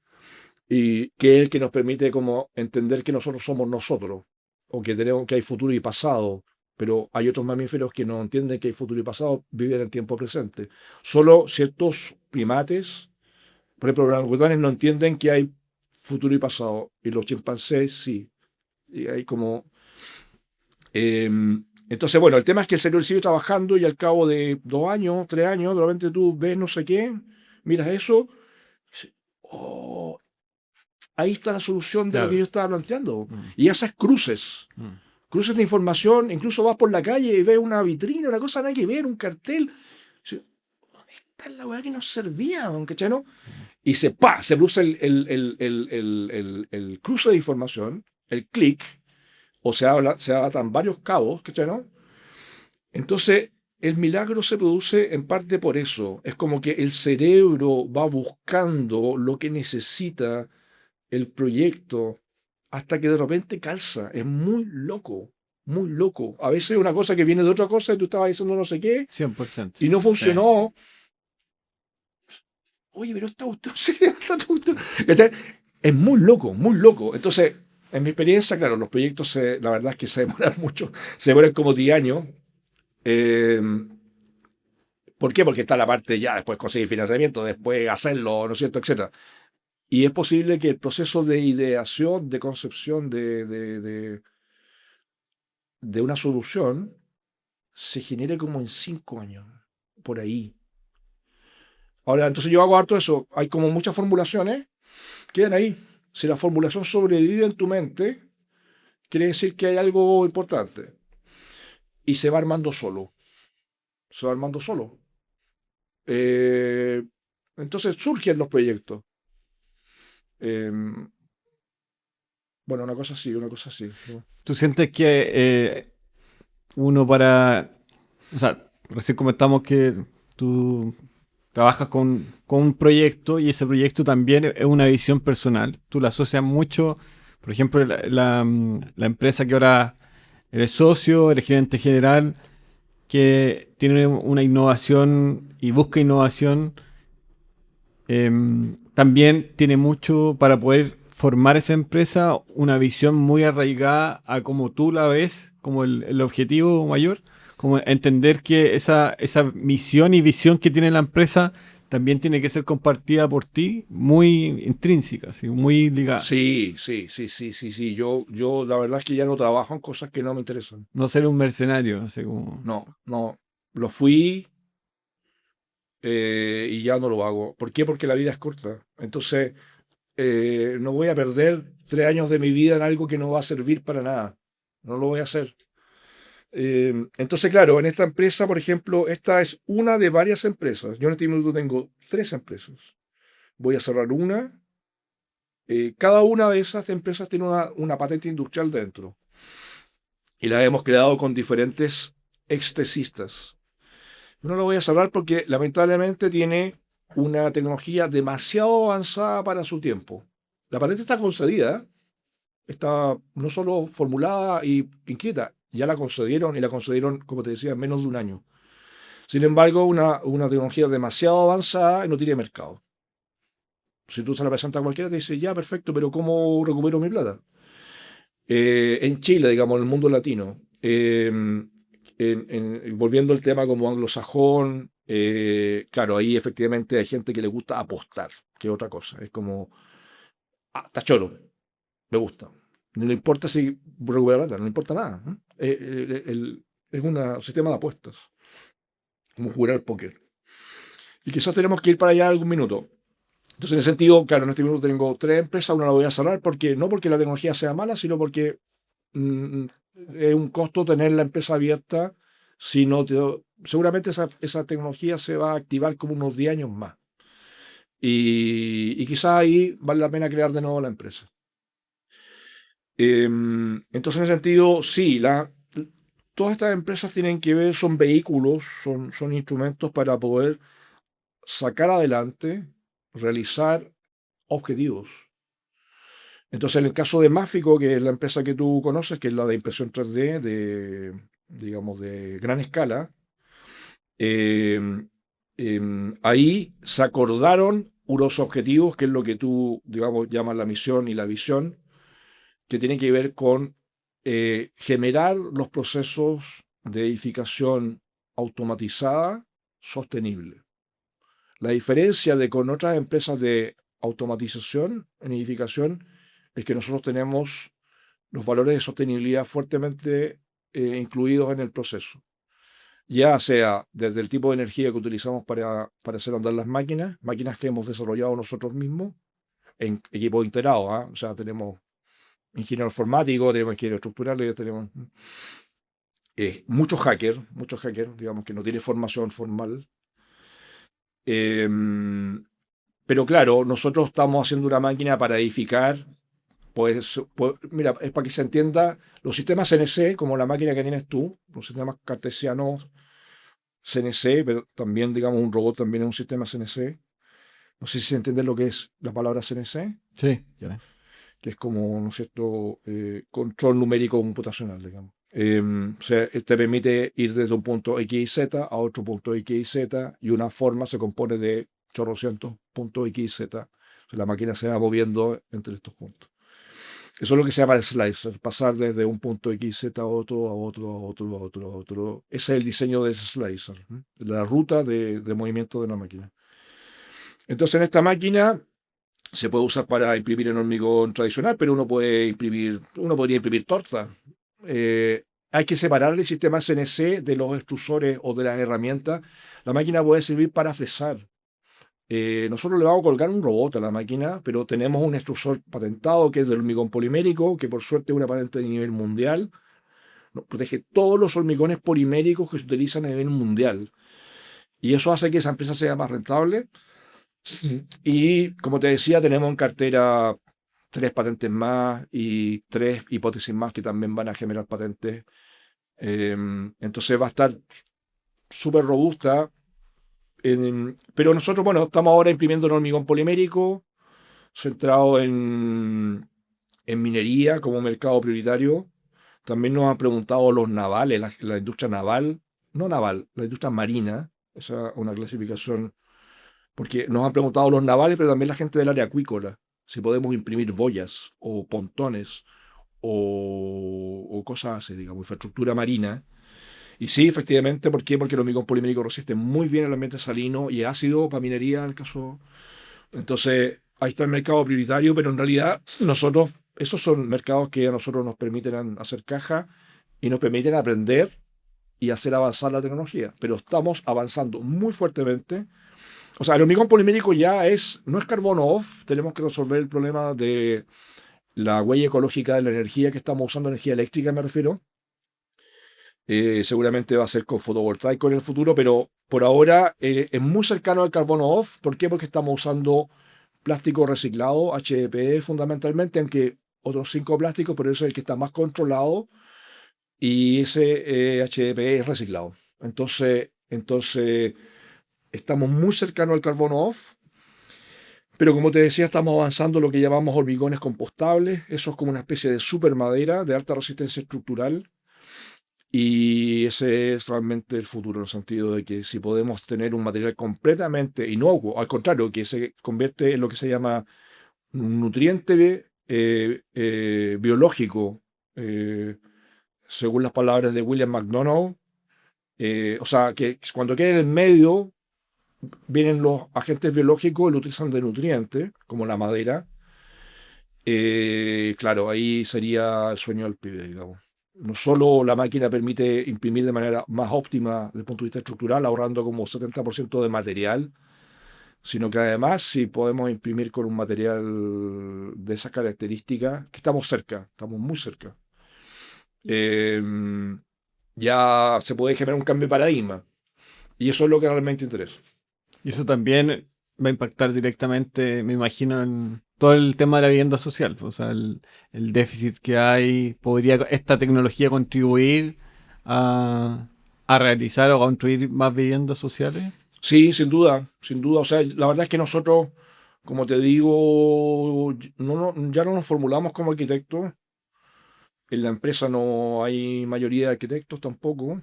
y que es el que nos permite como entender que nosotros somos nosotros, o que hay futuro y pasado, pero hay otros mamíferos que no entienden que hay futuro y pasado, viven en tiempo presente. Solo ciertos primates, por ejemplo, los orangutanes no entienden que hay futuro y pasado, y los chimpancés sí. Y hay como... entonces, bueno, el tema es que el cerebro sigue trabajando y al cabo de 2 años, 3 años, de repente tú ves no sé qué, miras eso, dices, oh, ahí está la solución de lo que Claro. yo estaba planteando. Mm, Y esas cruces, mm, cruces de información, incluso vas por la calle y ves una vitrina, una cosa nada que ver, un cartel. Dices, esta es la weá que nos servía, ¿cachai, no? Y se produce el cruce de información, el clic, o se atan varios cabos, ¿cachai, no? Entonces, el milagro se produce en parte por eso. Es como que el cerebro va buscando lo que necesita el proyecto hasta que de repente calza. Es muy loco, muy loco. A veces es una cosa que viene de otra cosa y tú estabas diciendo no sé qué 100%. y no Sí. funcionó. Oye, pero esta cuestión, sí, esta cuestión. ¿Cachai? Es muy loco, muy loco. Entonces, en mi experiencia, claro, los proyectos, la verdad es que se demoran mucho, se demoran como 10 años. Eh, ¿Por qué? Porque está la parte ya después conseguir financiamiento, después hacerlo, ¿no es cierto?, etcétera. Y es posible que el proceso de ideación, de concepción, de una solución se genere como en 5 años, por ahí. Ahora, entonces yo hago harto eso. Hay como muchas formulaciones, quedan ahí. Si la formulación sobrevive en tu mente, quiere decir que hay algo importante. Y se va armando solo. Se va armando solo. Eh, entonces surgen los proyectos. Eh, bueno, una cosa así, una cosa así, ¿no? ¿Tú sientes que uno para... O sea, recién comentamos que tú trabajas con un proyecto y ese proyecto también es una visión personal. Tú la asocias mucho, por ejemplo, la empresa que ahora eres socio, eres gerente general, que tiene una innovación y busca innovación, también tiene mucho para poder formar esa empresa, una visión muy arraigada a cómo tú la ves, como el objetivo mayor, como entender que esa misión y visión que tiene la empresa también tiene que ser compartida por ti, muy intrínseca, así, muy ligada. Sí, sí, sí, sí, sí, sí. Yo la verdad es que ya no trabajo en cosas que no me interesan. No ser un mercenario, así como... No, no. Lo fui y ya no lo hago. ¿Por qué? Porque la vida es corta. Entonces, no voy a perder 3 años de mi vida en algo que no va a servir para nada. No lo voy a hacer. Entonces, claro, en esta empresa, por ejemplo, esta es una de varias empresas. Yo en este minuto tengo 3 empresas. Voy a cerrar una. Cada una de esas empresas tiene una patente industrial dentro. Y la hemos creado con diferentes extesistas. Yo no lo voy a cerrar porque lamentablemente tiene una tecnología demasiado avanzada para su tiempo. La patente está concedida, está no solo formulada y inscrita, ya la concedieron y la concedieron, como te decía, en menos de un año. Sin embargo, una tecnología demasiado avanzada y no tiene mercado. Si tú se la presentas a cualquiera, te dice, ya, perfecto, pero ¿cómo recupero mi plata? En Chile, digamos, en el mundo latino, volviendo al tema como anglosajón, claro, ahí efectivamente hay gente que le gusta apostar, que es otra cosa. Es como, ah, está choro, me gusta. No le importa si recupera plata, no le importa nada. ¿Eh? Es un sistema de apuestas, como jugar al póker. Y quizás tenemos que ir para allá algún minuto. Entonces, en ese sentido, claro, en este minuto tengo 3 empresas, una la voy a cerrar porque no porque la tecnología sea mala, sino porque mm, es un costo tener la empresa abierta. Si no seguramente esa tecnología se va a activar como unos 10 años más. Y quizás ahí vale la pena crear de nuevo la empresa. Entonces, en ese sentido, sí, todas estas empresas tienen que ver, son vehículos, son instrumentos para poder sacar adelante, realizar objetivos. Entonces, en el caso de Máfico, que es la empresa que tú conoces, que es la de impresión 3D, digamos, de gran escala, eh, ahí se acordaron unos objetivos, que es lo que tú, digamos, llamas la misión y la visión, que tienen que ver con generar los procesos de edificación automatizada sostenible. La diferencia de con otras empresas de automatización en edificación es que nosotros tenemos los valores de sostenibilidad fuertemente incluidos en el proceso. Ya sea desde el tipo de energía que utilizamos para hacer andar las máquinas que hemos desarrollado nosotros mismos, en equipos integrados, ¿ah? O sea, tenemos ingeniero informático, tenemos ingeniero estructurales, tenemos muchos hackers, digamos, que no tienen formación formal. Em, pero claro, nosotros estamos haciendo una máquina para edificar. Pues, mira, es para que se entienda, los sistemas CNC, como la máquina que tienes tú, los sistemas cartesianos CNC, pero también, digamos, un robot también es un sistema CNC. No sé si se entiende lo que es la palabra CNC, Sí, ya. que es como, ¿no es cierto?, control numérico computacional, digamos. O sea, te permite ir desde un punto X y Z a otro punto X y Z, y una forma se compone de chorrocientos puntos X y Z. O sea, la máquina se va moviendo entre estos puntos. Eso es lo que se llama el slicer, pasar desde un punto XZ a otro, a otro, a otro, a otro, a otro. Ese es el diseño de ese slicer, ¿eh? La ruta de movimiento de una máquina. Entonces, en esta máquina se puede usar para imprimir en hormigón tradicional, pero uno podría imprimir torta. hay que separar el sistema CNC de los extrusores o de las herramientas. La máquina puede servir para fresar. Nosotros le vamos a colgar un robot a la máquina, pero tenemos un extrusor patentado que es del hormigón polimérico, que por suerte es una patente de nivel mundial. Protege todos los hormigones poliméricos que se utilizan a nivel mundial. Y eso hace que esa empresa sea más rentable. Y como te decía, tenemos en cartera 3 patentes más y 3 hipótesis más que también van a generar patentes. Entonces va a estar súper robusta. Pero nosotros, bueno, estamos ahora imprimiendo un hormigón polimérico centrado en minería como mercado prioritario. También nos han preguntado los navales, la industria naval, no naval, la industria marina, esa es una clasificación, porque nos han preguntado los navales, pero también la gente del área acuícola, si podemos imprimir boyas o pontones o cosas así, digamos, infraestructura marina. Y sí, efectivamente, ¿por qué? Porque el hormigón polimérico resiste muy bien el ambiente salino y ácido para minería, en el caso. Entonces, ahí está el mercado prioritario, pero en realidad nosotros, esos son mercados que a nosotros nos permiten hacer caja y nos permiten aprender y hacer avanzar la tecnología. Pero estamos avanzando muy fuertemente. O sea, el hormigón polimérico ya no es carbono off, tenemos que resolver el problema de la huella ecológica de la energía que estamos usando, energía eléctrica me refiero. Seguramente va a ser con fotovoltaico en el futuro, pero por ahora es muy cercano al carbono off. ¿Por qué? Porque estamos usando plástico reciclado, HDPE fundamentalmente, aunque otros 5 plásticos, pero eso es el que está más controlado y ese HDPE es reciclado. Entonces, estamos muy cercanos al carbono off, pero como te decía, estamos avanzando lo que llamamos hormigones compostables. Eso es como una especie de super madera de alta resistencia estructural. Y ese es realmente el futuro, en el sentido de que si podemos tener un material completamente inocuo, al contrario, que se convierte en lo que se llama un nutriente biológico, eh, según las palabras de William McDonough, o sea, que cuando queda en el medio, vienen los agentes biológicos y lo utilizan de nutriente, como la madera. Claro, ahí sería el sueño del pibe, digamos. No solo la máquina permite imprimir de manera más óptima desde el punto de vista estructural, ahorrando como 70% de material, sino que además si podemos imprimir con un material de esas características, que estamos cerca, estamos muy cerca, eh, ya se puede generar un cambio de paradigma. Y eso es lo que realmente interesa. Y eso también va a impactar directamente, me imagino, en todo el tema de la vivienda social. O sea, el déficit que hay, ¿podría esta tecnología contribuir a realizar o construir más viviendas sociales? Sí, sin duda, sin duda. O sea, la verdad es que nosotros, como te digo, ya no nos formulamos como arquitectos. En la empresa no hay mayoría de arquitectos tampoco.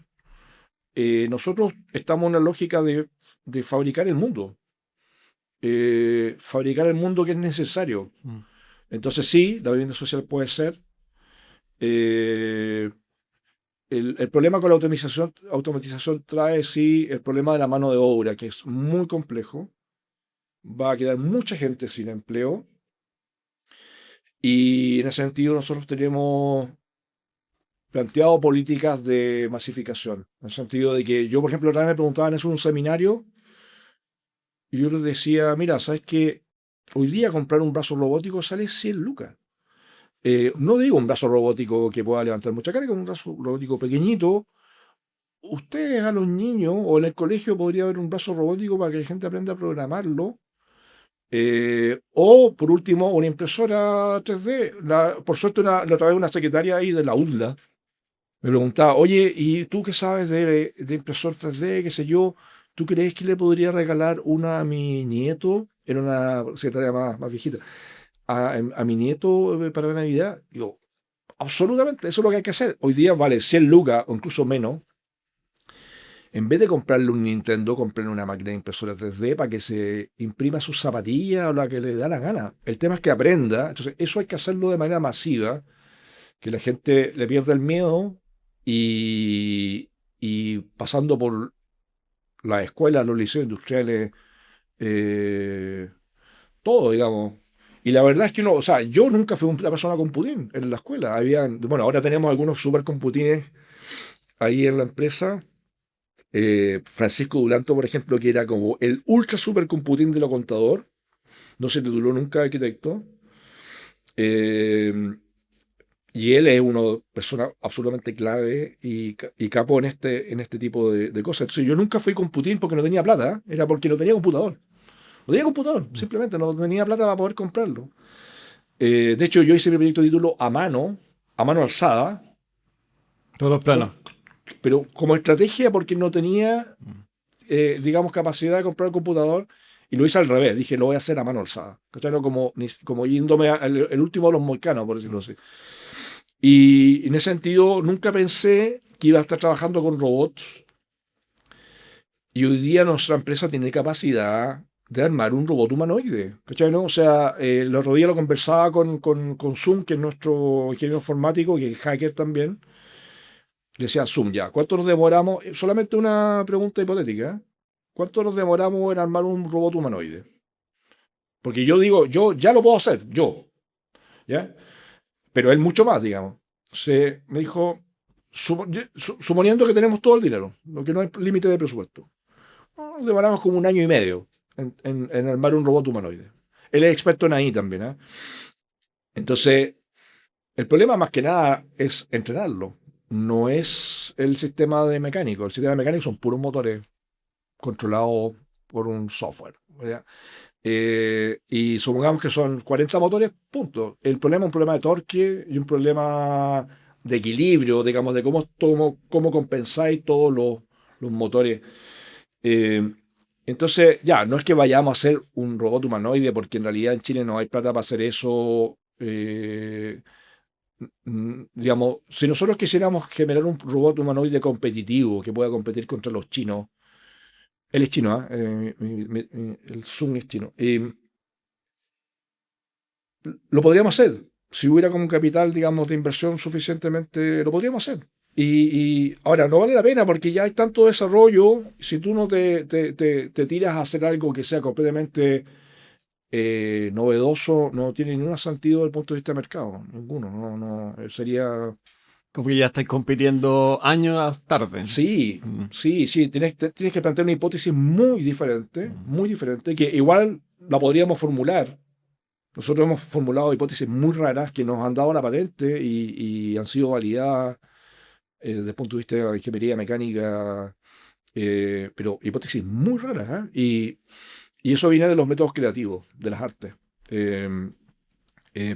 Nosotros estamos en una lógica de fabricar el mundo. Fabricar el mundo que es necesario. Mm. Entonces sí, la vivienda social puede ser. Eh, el problema con la automatización trae sí el problema de la mano de obra, que es muy complejo. Va a quedar mucha gente sin empleo. Y en ese sentido nosotros tenemos planteado políticas de masificación. En el sentido de que yo, por ejemplo, otra vez me preguntaban eso en un seminario y yo les decía, mira, ¿sabes qué? Hoy día comprar un brazo robótico sale 100 lucas. No digo un brazo robótico que pueda levantar mucha carga, un brazo robótico pequeñito. Ustedes a los niños o en el colegio podría haber un brazo robótico para que la gente aprenda a programarlo. O por último, una impresora 3D. Por suerte, la otra vez una secretaria ahí de la UDLA me preguntaba, oye, ¿y tú qué sabes de impresor 3D? ¿Qué sé yo? ¿Tú crees que le podría regalar una a mi nieto? Era una secretaria más viejita. A mi nieto para Navidad. Digo, absolutamente, eso es lo que hay que hacer. Hoy día vale 100 lucas o incluso menos. En vez de comprarle un Nintendo, comprarle una máquina de impresora 3D para que se imprima sus zapatillas o la que le da la gana. El tema es que aprenda. Entonces, eso hay que hacerlo de manera masiva, que la gente le pierda el miedo y pasando por las escuelas, los liceos industriales, todo, digamos. Y la verdad es que o sea, yo nunca fui una persona con putín en la escuela. Bueno, ahora tenemos algunos supercomputines ahí en la empresa. Francisco Duranto, por ejemplo, que era como el ultra supercomputín de lo contador. No se tituló nunca de arquitecto. Eh, y él es una persona absolutamente clave y capo en este tipo de cosas. Entonces, yo nunca fui con Putin porque no tenía plata, era porque no tenía computador. No tenía computador, simplemente no tenía plata para poder comprarlo. De hecho, yo hice mi proyecto de título a mano alzada, Todos los con- planos. pero como estrategia porque no tenía, digamos, capacidad de comprar el computador y lo hice al revés. Dije, lo voy a hacer a mano alzada. ¿Cachai? No como yéndome el último de los moicanos, por decirlo así. Y en ese sentido, nunca pensé que iba a estar trabajando con robots. Y hoy día nuestra empresa tiene capacidad de armar un robot humanoide. ¿Cachai? ¿No? O sea, el otro día lo conversaba con Zoom, que es nuestro ingeniero informático, que es hacker también. Le decía, Zoom, ya, ¿cuánto nos demoramos? Solamente una pregunta hipotética. ¿Cuánto nos demoramos en armar un robot humanoide? Porque yo digo, yo ya lo puedo hacer, yo, ¿ya? Pero él mucho más, digamos. Me dijo, suponiendo que tenemos todo el dinero, lo que no hay límite de presupuesto, nos demoramos como un año y medio en armar un robot humanoide. Él es experto en AI también, ¿eh? Entonces, el problema más que nada es entrenarlo. No es el sistema de mecánico. El sistema de mecánico son puros motores controlados por un software. ¿Ya? Y supongamos que son 40 motores, punto. El problema es un problema de torque y un problema de equilibrio, digamos, de cómo compensáis todos los motores. Eh, entonces, ya, no es que vayamos a hacer un robot humanoide, porque en realidad en Chile no hay plata para hacer eso. Digamos, si nosotros quisiéramos generar un robot humanoide competitivo que pueda competir contra los chinos, él es chino, ¿ah? El Zoom es chino. Lo podríamos hacer. Si hubiera como un capital, digamos, de inversión suficientemente, lo podríamos hacer. Y ahora, no vale la pena porque ya hay tanto desarrollo. Si tú no te tiras a hacer algo que sea completamente novedoso, no tiene ningún sentido desde el punto de vista de mercado. Ninguno. Sería. Como que ya estáis compitiendo años tarde. Sí, Mm. sí. Tienes que plantear una hipótesis muy diferente, que igual la podríamos formular. Nosotros hemos formulado hipótesis muy raras que nos han dado la patente y han sido validadas desde el punto de vista de ingeniería mecánica, pero hipótesis muy raras, ¿eh? Y eso viene de los métodos creativos, de las artes. Eh,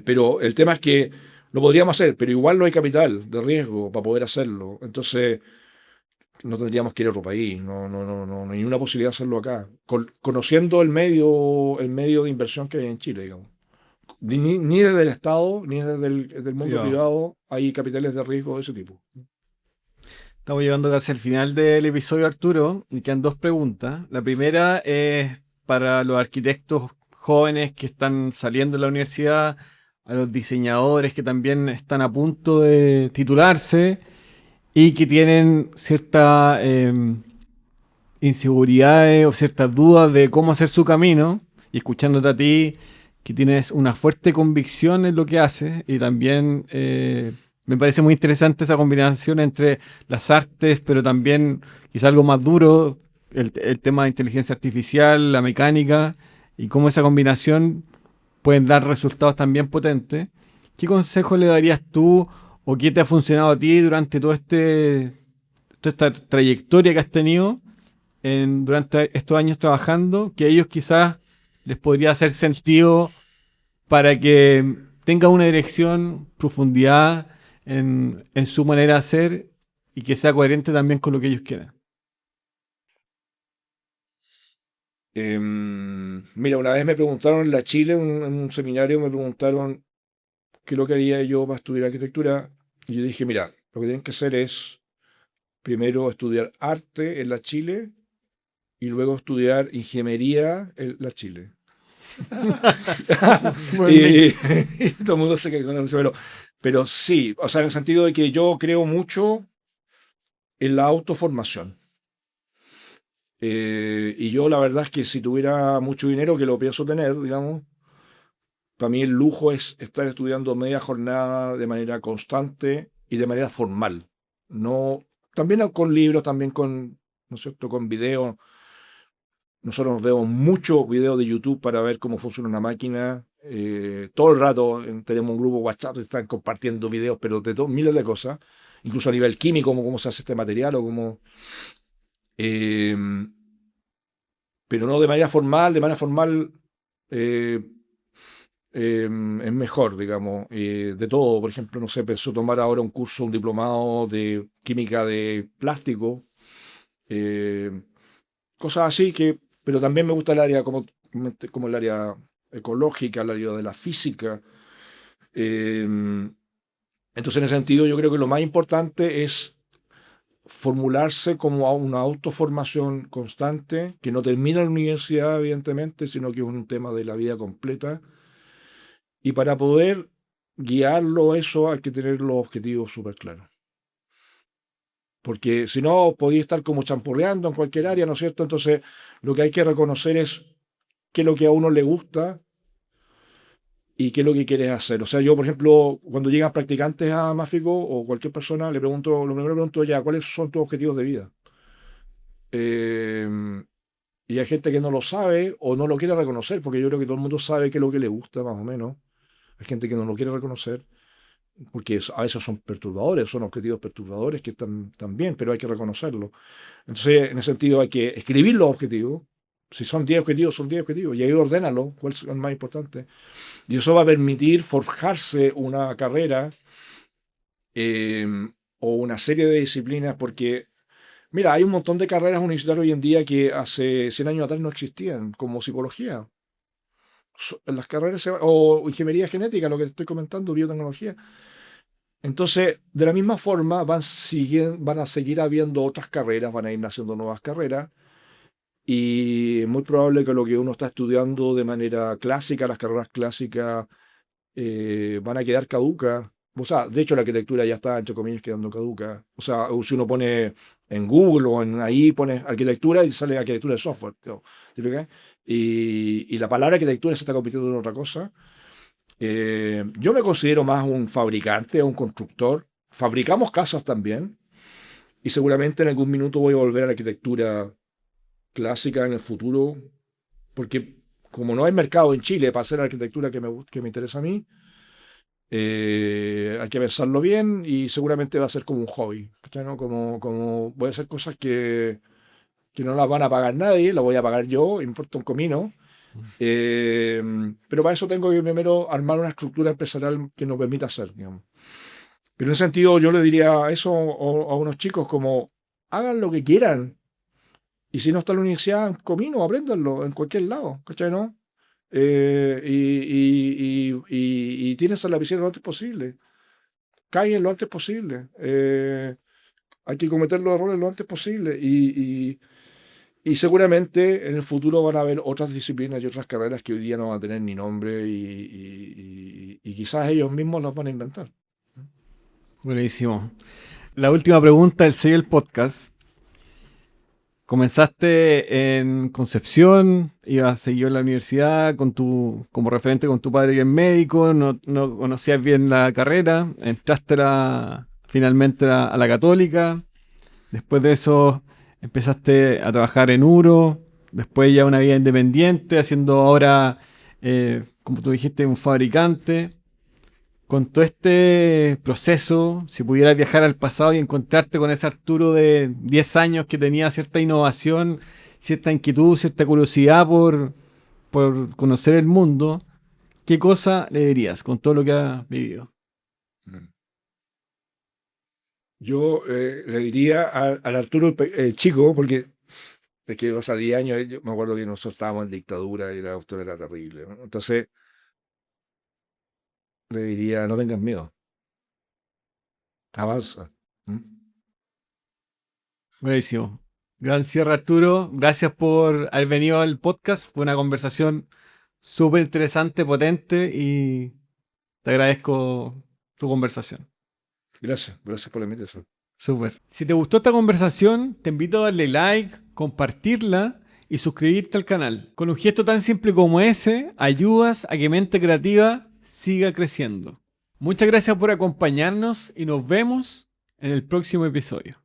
pero el tema es que lo podríamos hacer, pero igual no hay capital de riesgo para poder hacerlo. Entonces no tendríamos que ir a otro país, no hay ninguna posibilidad de hacerlo acá, conociendo el medio de inversión que hay en Chile, digamos. Ni desde el Estado, ni desde el mundo Privado. privado hay capitales de riesgo de ese tipo. Estamos llegando casi al final del episodio, Arturo, y quedan dos preguntas. La primera es para los arquitectos jóvenes que están saliendo de la universidad, a los diseñadores que también están a punto de titularse y que tienen ciertas inseguridades o ciertas dudas de cómo hacer su camino, y escuchándote a ti, que tienes una fuerte convicción en lo que haces, y también me parece muy interesante esa combinación entre las artes, pero también quizá algo más duro, el tema de inteligencia artificial, la mecánica, y cómo esa combinación pueden dar resultados también potentes. ¿Qué consejo le darías tú o qué te ha funcionado a ti durante toda esta trayectoria que has tenido durante estos años trabajando, que a ellos quizás les podría hacer sentido para que tenga una dirección, profundidad en su manera de hacer y que sea coherente también con lo que ellos quieren? Mira, una vez me preguntaron en la Chile, en un seminario, me preguntaron qué es lo que haría yo para estudiar arquitectura. Y yo dije, mira, lo que tienen que hacer es primero estudiar arte en la Chile y luego estudiar ingeniería en la Chile. Buen y, mix. y todo el mundo se quedó con eso, pero sí, o sea, en el sentido de que yo creo mucho en la autoformación. Y yo la verdad es que si tuviera mucho dinero, que lo pienso tener, digamos, para mí el lujo es estar estudiando media jornada de manera constante y de manera formal. No, también con libros, también con, ¿no es cierto?, con videos. Nosotros vemos muchos videos de YouTube para ver cómo funciona una máquina. Todo el rato tenemos un grupo WhatsApp que están compartiendo videos, pero de miles de cosas, incluso a nivel químico, como cómo se hace este material o cómo. eh, pero no de manera formal. De manera formal eh, es mejor, digamos. De todo, por ejemplo, no sé, pensó tomar ahora un curso, un diplomado de química de plástico. eh, Cosas así que, pero también me gusta el área como el área ecológica, el área de la física. Eh, entonces, en ese sentido, yo creo que lo más importante es formularse como a una autoformación constante, que no termina en la universidad, evidentemente, sino que es un tema de la vida completa. Y para poder guiarlo eso hay que tener los objetivos súper claros. Porque si no, podéis estar como champurreando en cualquier área, ¿no es cierto? Entonces, lo que hay que reconocer es qué es lo que a uno le gusta y qué es lo que quieres hacer. O sea, yo, por ejemplo, cuando llegan practicantes a Máfico o cualquier persona, le pregunto, lo primero que pregunto ya, ¿cuáles son tus objetivos de vida? Eh, y hay gente que no lo sabe o no lo quiere reconocer, porque yo creo que todo el mundo sabe qué es lo que le gusta, más o menos. Hay gente que no lo quiere reconocer, porque a veces son perturbadores, son objetivos perturbadores que están bien, pero hay que reconocerlo. Entonces, en ese sentido, hay que escribir los objetivos. Si son 10 objetivos, son 10 objetivos. Y ahí ordénalo, cuál es el más importante. Y eso va a permitir forjarse una carrera eh, o una serie de disciplinas, porque, mira, hay un montón de carreras universitarias hoy en día que hace 100 años atrás no existían, como psicología. Las carreras, o ingeniería genética, lo que te estoy comentando, biotecnología. Entonces, de la misma forma, van a seguir habiendo otras carreras, van a ir naciendo nuevas carreras. Y es muy probable que lo que uno está estudiando de manera clásica, las carreras clásicas, van a quedar caducas. O sea, de hecho la arquitectura ya está, entre comillas, quedando caduca. O sea, si uno pone en Google o en ahí, pone arquitectura y sale arquitectura de software. ¿Te fijas? Y la palabra arquitectura se está convirtiendo en otra cosa. Yo me considero más un fabricante, un constructor. Fabricamos casas también. Y seguramente en algún minuto voy a volver a la arquitectura clásica en el futuro, porque como no hay mercado en Chile para hacer arquitectura que me interesa a mí, hay que pensarlo bien y seguramente va a ser como un hobby. ¿Cachai, no? Como voy a hacer cosas que no las van a pagar nadie, las voy a pagar yo, importa un comino. Eh, pero para eso tengo que primero armar una estructura empresarial que nos permita hacer, digamos. Pero en ese sentido yo le diría eso a unos chicos como hagan lo que quieran. Y si no está en la universidad, en comino, apréndanlo en cualquier lado, ¿cachai, no? Y tienes a la piscina lo antes posible. Caigan lo antes posible. Hay que cometer los errores lo antes posible. Y seguramente en el futuro van a haber otras disciplinas y otras carreras que hoy día no van a tener ni nombre y quizás ellos mismos las van a inventar. Buenísimo. La última pregunta del sello del podcast. Comenzaste en Concepción, ibas a seguir en la universidad como referente con tu padre que es médico, no conocías bien la carrera, entraste finalmente a la Católica, después de eso empezaste a trabajar en Uro, después ya una vida independiente, haciendo ahora, como tú dijiste, un fabricante. Con todo este proceso, si pudieras viajar al pasado y encontrarte con ese Arturo de 10 años que tenía cierta innovación, cierta inquietud, cierta curiosidad por conocer el mundo, ¿qué cosa le dirías con todo lo que has vivido? Yo le diría al Arturo chico, porque es que o sea, 10 años, yo me acuerdo que nosotros estábamos en dictadura y la cuestión era terrible, ¿no? Entonces le diría, no tengas miedo, avanza. ¿Mm? Buenísimo. Gran cierre, Arturo. Gracias por haber venido al podcast. Fue una conversación súper interesante, potente y te agradezco tu conversación. Gracias por la invitación. Súper. Si te gustó esta conversación, te invito a darle like, compartirla y suscribirte al canal. Con un gesto tan simple como ese, ayudas a que Mente Creativa siga creciendo. Muchas gracias por acompañarnos y nos vemos en el próximo episodio.